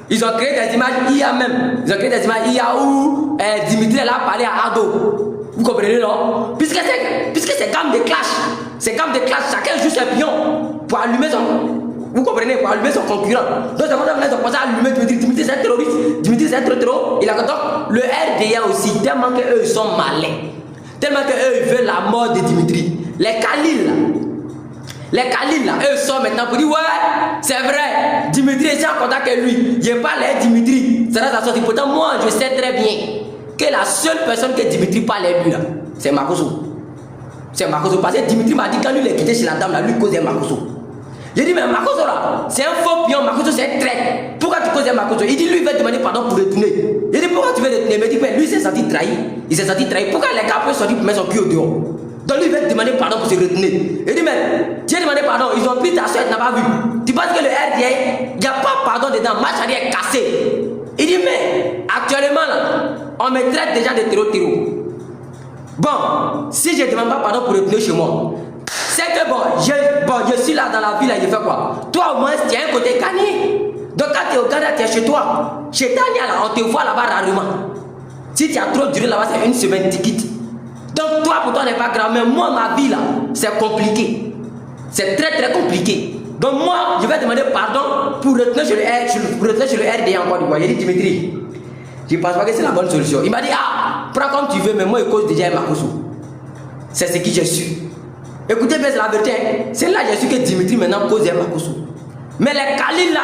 Ils ont créé des images IA même. Ils ont créé des images IA où Dimitri elle a parlé à Ado. Vous comprenez non? Puisque c'est gamme de clash, chacun joue ses pions pour allumer son... Vous comprenez, pour allumer son concurrent. Donc c'est comme ça qu'ils ont commencé à allumer Dimitri c'est un terroriste. Dimitri c'est un terroriste. Il a donc le RDA aussi, tellement qu'eux ils sont malins. Tellement qu'eux ils veulent la mort de Dimitri. Les Khalil là, eux sont maintenant pour dire ouais, c'est vrai, Dimitri est en contact avec lui. Je parle à Dimitri. Ça va sortir. Pourtant moi je sais très bien que la seule personne que Dimitri parle à lui là, c'est Makoso. C'est Makoso. Parce que Dimitri m'a dit quand lui il est quitté chez la dame là, lui causait Makoso. J'ai dit mais Makoso là, c'est un faux pion, Makoso c'est un trait. Pourquoi tu causes Makoso? Il dit lui il va demander pardon pour retourner. J'ai dit pourquoi tu veux retourner? Il me dit mais lui il s'est senti trahi. Il s'est senti trahi. Pourquoi les gars peuvent sortir pour mettre son cul au dehors? Donc lui il va demander pardon pour se retourner. Il dit mais tu as demandé pardon, ils ont pris ta soeur, tu n'as pas vu. Tu penses que le RDA, il n'y a pas pardon dedans, match arrière cassé. Il dit mais actuellement là, on me traite déjà de terreau. Bon, si je ne demande pas pardon pour retourner chez moi, c'est que je suis là dans la ville, je fais quoi? Toi au moins tu as un côté gagné. Donc quand tu es au Ghana, tu es chez toi. Chez Tania là, on te voit là-bas rarement. Si tu as trop duré là-bas, c'est une semaine, tu quittes. Donc toi pour toi n'est pas grave, mais moi ma vie là, c'est compliqué. C'est très compliqué. Donc moi, je vais demander pardon pour retenir sur le RDA encore du bois. J'ai dit Dimitri, je ne pense pas que c'est la bonne solution. Il m'a dit ah, prends comme tu veux, mais moi je cause déjà un Makoso. C'est ce que j'ai su. Écoutez bien, c'est la vérité. Hein. C'est là que j'ai su que Dimitri maintenant cause Bakousou. Mais les Khalil là,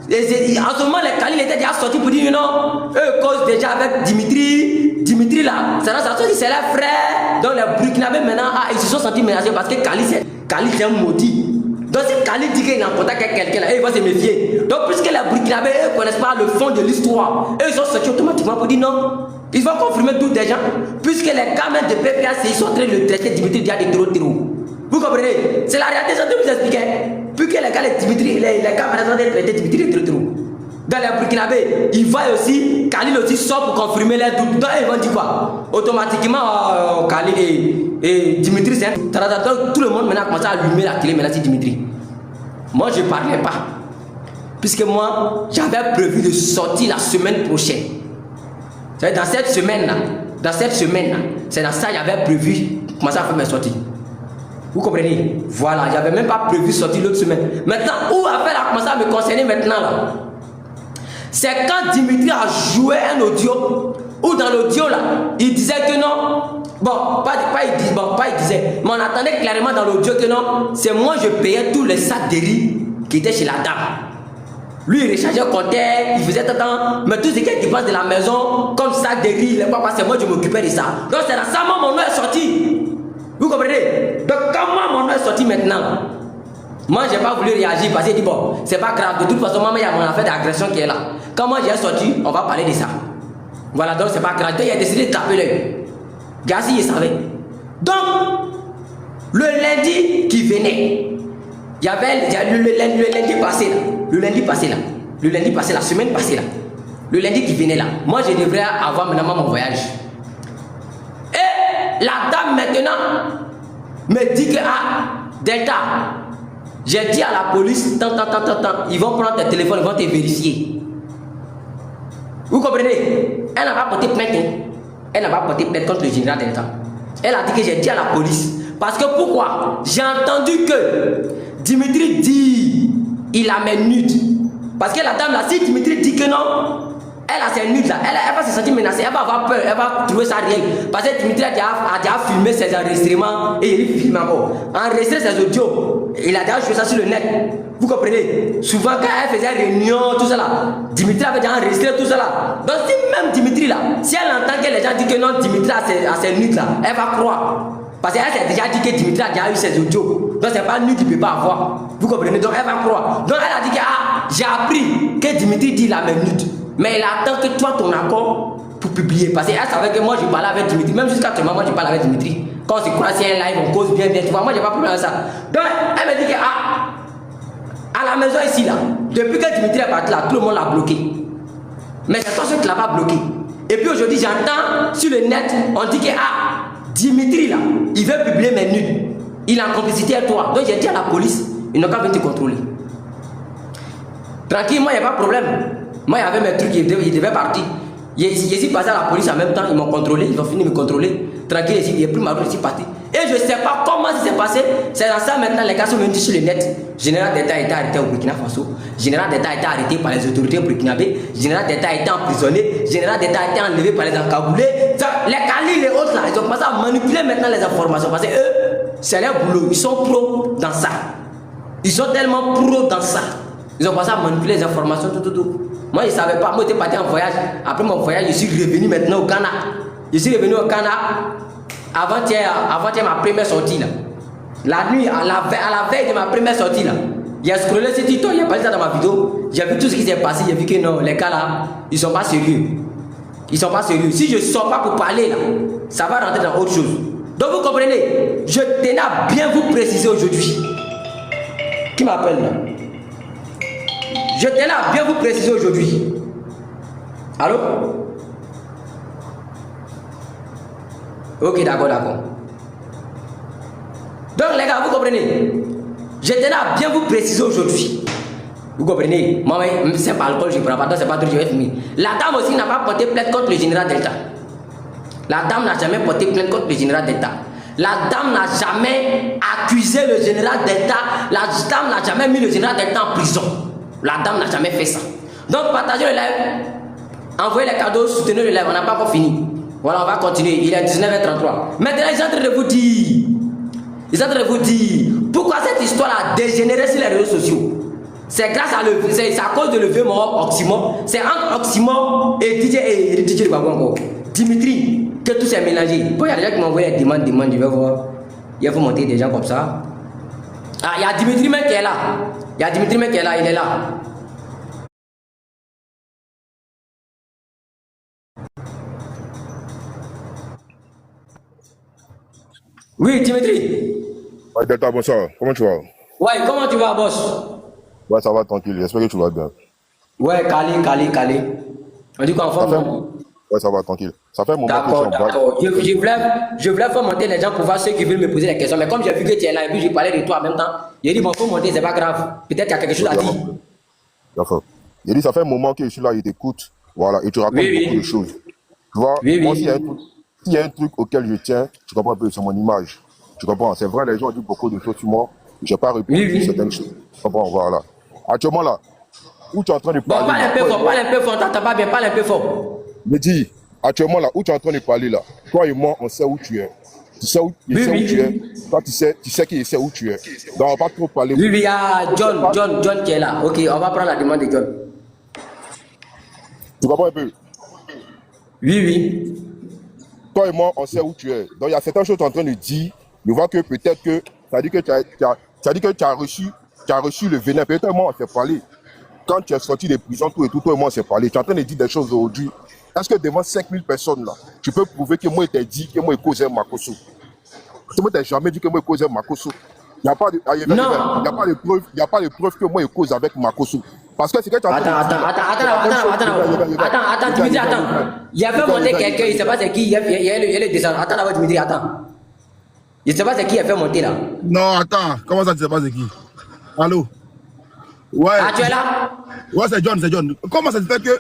en ce moment les Khalil étaient déjà sortis pour dire non, eux causent déjà avec Dimitri. Dimitri là, c'est les frères. Donc les Burkinabés maintenant, ils se sont sentis menacés parce que Khalil c'est un maudit. Donc si Khalil dit qu'il est en contact avec quelqu'un là, il va se méfier. Donc puisque les Burkinabés ne connaissent pas le fond de l'histoire, ils sont sortis automatiquement pour dire non. Ils vont confirmer tous des gens, puisque les gamins de PPAC ils sont en train de le traiter Dimitri déjà de terreau. Vous comprenez? C'est la réalité, je vais vous expliquer. Puisque les gars, les gamins sont en train de traiter Dimitri de terreau. Dans les Burkinabés, ils voient aussi, Khalil aussi sort pour confirmer les doutes. Donc ils vont dire quoi? Automatiquement, Khalil et Dimitri, c'est un... Donc tout le monde maintenant a commencé à allumer la télé, maintenant c'est Dimitri. Moi je ne parlais pas. Puisque moi, j'avais prévu de sortir la semaine prochaine. Dans cette semaine-là, c'est dans ça que j'avais prévu de commencer à faire mes sorties. Vous comprenez? Voilà, j'avais même pas prévu sortir l'autre semaine. Maintenant, où affaire a commencé à me concerner maintenant là? C'est quand Dimitri a joué un audio, où dans l'audio là, il disait que non. Bon, il disait, mais on attendait clairement dans l'audio que non, c'est moi je payais tous les sacs de riz qui étaient chez la dame. Lui, il rechargeait le compteur, il faisait tout temps, mais tout ce qui dépasse de la maison, comme sac de riz, les papas, c'est moi je m'occupais de ça. Donc c'est dans ça que mon nom est sorti. Vous comprenez? Donc comment mon nom est sorti maintenant? Moi, j'ai pas voulu réagir parce qu'il dit bon, c'est pas grave, de toute façon, maman, il y a mon affaire d'agression qui est là. Quand moi j'ai sorti, on va parler de ça. Voilà, donc c'est pas grave. Donc il a décidé de taper l'œil. Gazi, il savait. Donc, le lundi qui venait, il y avait le lundi passé là. Le lundi passé, la semaine passée là. Le lundi qui venait là. Moi, je devrais avoir maintenant mon voyage. Et la dame maintenant me dit que Delta, j'ai dit à la police, tant, ils vont prendre tes téléphones, ils vont te vérifier. Vous comprenez? Elle n'a pas porté plainte. Elle n'a pas porté plainte contre le général Delta. Elle a dit que j'ai dit à la police. Parce que pourquoi? J'ai entendu que Dimitri dit il a mes nudes. Parce que la dame là, si Dimitri dit que non, elle a ses nudes là, elle va se sentir menacée, elle va avoir peur, elle va trouver ça réel. Parce que Dimitri a déjà filmé ses enregistrements et il filme encore. Enregistrer ses audios, il a déjà joué ça sur le net. Vous comprenez? Souvent quand elle faisait réunion, tout ça là, Dimitri avait déjà enregistré tout ça là. Donc si même Dimitri là, si elle entend que les gens disent que non, Dimitri a ses nudes là, elle va croire. Parce qu'elle s'est déjà dit que Dimitri a déjà eu ses audios. Donc c'est pas nude qu'il ne peut pas avoir. Vous comprenez? Donc elle va croire. Donc elle a dit que j'ai appris que Dimitri dit la même nude. Mais il attend que toi ton accord pour publier. Parce qu'elle savait que moi je parlais avec Dimitri. Même jusqu'à ce moment, moi je parle avec Dimitri. Quand on se croise sur un live, on cause bien, tu vois. Moi j'ai pas de problème avec ça. Donc elle me dit que à la maison ici là, depuis que Dimitri est parti là, tout le monde l'a bloqué. Mais c'est toi qui ne l'a pas bloqué. Et puis aujourd'hui j'entends sur le net, on dit que Dimitri là, il veut publier mes nudes. Il est en complicité avec toi. Donc j'ai dit à la police, ils n'ont qu'à venir te contrôler. Tranquille, moi il n'y a pas de problème. Moi il y avait mes trucs, il devait partir. Je suis passé à la police en même temps, ils m'ont contrôlé, ils ont fini de me contrôler. Tranquille, il n'y a plus ma route, je suis parti. Et je ne sais pas comment ça s'est passé. C'est dans ça maintenant, les gars sont venus sur le net. Général d'État a été arrêté au Burkina Faso. Général d'État a été arrêté par les autorités burkinabées. Général d'État a été emprisonné. Général d'État a été enlevé par les encagoulés. Les Khalil, les autres là, ils ont commencé à manipuler maintenant les informations. Parce que eux, c'est leur boulot. Ils sont pros dans ça. Ils sont tellement pros dans ça. Ils ont commencé à manipuler les informations, tout. Moi, je ne savais pas. Moi, j'étais parti en voyage. Après mon voyage, je suis revenu maintenant au Ghana. Je suis revenu au Ghana avant-hier ma première sortie là. La nuit, à la veille de ma première sortie là. J'ai scrollé sur TikTok, il a parlé ça dans ma vidéo. J'ai vu tout ce qui s'est passé. J'ai vu que non, les gars là, ils sont pas sérieux. Ils sont pas sérieux. Si je ne sors pas pour parler là, ça va rentrer dans autre chose. Donc vous comprenez, je tenais à bien vous préciser aujourd'hui. Qui m'appelle là? Je tenais à bien vous préciser aujourd'hui. Allô? Ok, d'accord. Donc les gars, vous comprenez? Je tenais à bien vous préciser aujourd'hui. Vous comprenez? Moi, c'est pas alcool, je ne prends pas, donc c'est pas tout, je vais finir. La dame aussi n'a pas porté plainte contre le général Delta. La dame n'a jamais porté plainte contre le général Delta. La dame n'a jamais accusé le général Delta. La dame n'a jamais mis le général Delta en prison. La dame n'a jamais fait ça. Donc partagez le live, envoyez les cadeaux, soutenez le live, on n'a pas encore fini. Voilà, on va continuer. Il est 19h33. Maintenant, ils sont en train de vous dire. Ils sont en train de vous dire pourquoi cette histoire a dégénéré sur les réseaux sociaux. C'est grâce à c'est à cause de le vieux mort Oxymore. C'est entre Oxymore et DJ Babongo. Dimitri, que tout s'est mélangé. Bon, il y a des gens qui m'ont envoyé des demandes. Je vais voir. Il faut monter des gens comme ça. Ah, il y a Dimitri même qui est là. Il y a Dimitri même qui est là. Il est là. Oui, Dimitri. Ouais, Delta, bonsoir. Comment tu vas? Ouais, comment tu vas, boss? Ouais, ça va tranquille. J'espère que tu vas bien. Ouais, calé. On dit qu'en forme. Ouais, ça va tranquille. Ça fait un moment que D'accord, je suis en d'accord. Je voulais faire monter les gens pour voir ceux qui veulent me poser des questions. Mais comme j'ai vu que tu es là et puis j'ai parlé de toi en même temps, j'ai dit, bon, faut monter, c'est pas grave. Peut-être qu'il y a quelque chose à dire. D'accord. J'ai dit, ça fait un moment que je suis là, il t'écoute. Voilà, et tu racontes beaucoup de choses. Tu vois, moi, s'il y a un truc auquel je tiens, tu comprends un peu, c'est mon image. Tu comprends? C'est vrai, les gens disent beaucoup de choses sur moi. Je n'ai pas répondu à certaines choses. Tu comprends? Voilà. Actuellement, là, où tu es en train de parler. Bon, parle un peu fort, t'entends pas bien, parle un peu fort. Me dis, actuellement, là, où tu es en train de parler, là, toi et moi, on sait où tu es. Tu sais où, où tu es. Toi, tu sais qu'il sait où tu es. Donc, on va pas trop parler. Oui, il y a John qui est là. Ok, on va prendre la demande de John. Tu comprends un peu? Oui. Toi et moi, on sait où tu es. Donc, il y a certaines choses que tu es en train de dire. Je vois que peut-être que ça dit que tu as reçu le venin. Peut-être moi, on s'est parlé. Quand tu es sorti des prisons, tout et tout, toi et moi, on s'est parlé. Tu es en train de dire des choses aujourd'hui. Est-ce que devant 5000 personnes, là, tu peux prouver que moi, t'ai dit que moi, je causais Makosso? Moi, t'as jamais dit que moi, je causais Makosso. Il n'y a pas de preuve. Il n'y a pas de preuve que moi, je cause avec Makosso. Parce que c'est que tu as... Attends, Dimitri, attends. Il y avait monté quelqu'un, il ne sait pas c'est qui, il y a le descendre. Attends d'abord, Dimitri, attends. Je ne sais pas c'est qui a fait monter là. Non, attends, comment ça tu sais pas c'est qui? Allô? Ouais. Ah, tu es là? Ouais, c'est John. Comment ça se fait que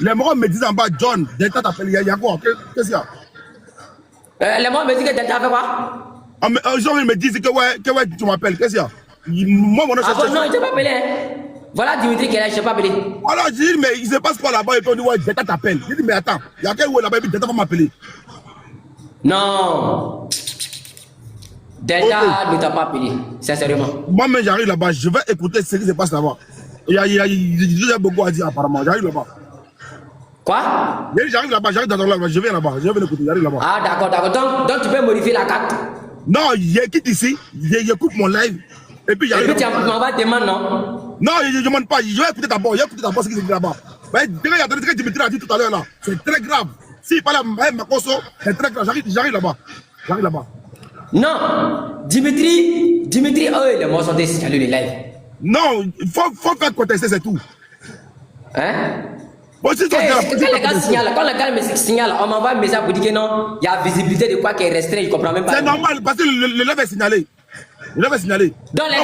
les morons me disent en bas, John, Delta t'appelle, il y a quoi? Qu'est-ce qu'il y a? Les morons me disent que Delta fait quoi? Un jour, ils me disent que ouais, tu m'appelles, qu'est-ce qu'il y a? Moi, mon nom, c'est... non, je ne t'ai pas appelé. Voilà Dimitri qui est là, je ne t'ai pas appelé. Alors, je dis, mais il se passe quoi là-bas? Et puis on dit, ouais, Delta t'appelle. Je dis, mais attends, il y a quel où là-bas, et puis Delta va m'appeler. Non. Delta ne t'a pas appelé, sincèrement. Moi-même, j'arrive là-bas, je vais écouter ce qui se passe là-bas. Il y a beaucoup à dire apparemment, j'arrive là-bas. Quoi? J'arrive là-bas, je viens là-bas, je vais écouter, j'arrive là-bas. Ah d'accord. Donc tu peux modifier la carte? Non, je quitte ici, je coupe mon live. Et puis j'arrive. Et puis tu m'envoies des demandes, non? Non, je ne demande pas, je vais écouter d'abord ce qui se dit là-bas. Mais il y a ce que Dimitri a dit tout à l'heure là, c'est très grave. S'il parle à Makosso, c'est très grave, j'arrive là-bas. Non, Dimitri, oh, les morts sont signalés les lives. Non, il faut faire contester, c'est tout. Hein? Bon, si quand les gars me signalent, on m'envoie un message pour dire que non, il y a visibilité de quoi qui est restreint, je comprends même pas. C'est normal, parce que le live est signalé. Donc les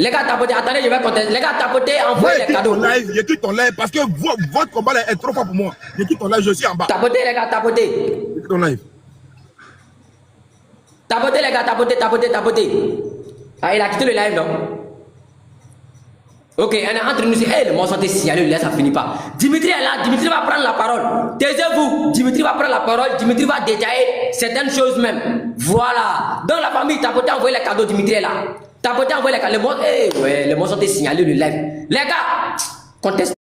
gars tapotez, attendez, je vais contester. Les gars tapotez, envoyez les cadeaux. Je quitte ton live parce que votre combat est trop fort pour moi. Je quitte ton live, je suis en bas. Tapotez les gars, tapotez. Je quitte ton live. Tapotez les gars, tapotez. Ah, il a quitté le live, non? Ok, on est entre nous, le mot santé signalé, là ça finit pas. Dimitri est là, Dimitri va prendre la parole. Taisez-vous, Dimitri va prendre la parole, Dimitri va détailler certaines choses même. Voilà. Dans la famille, tapotez, envoyez les cadeaux, Dimitri est là. Tapotez, envoyez les cadeaux. Le mot santé signalé, le live. Les gars, contestez.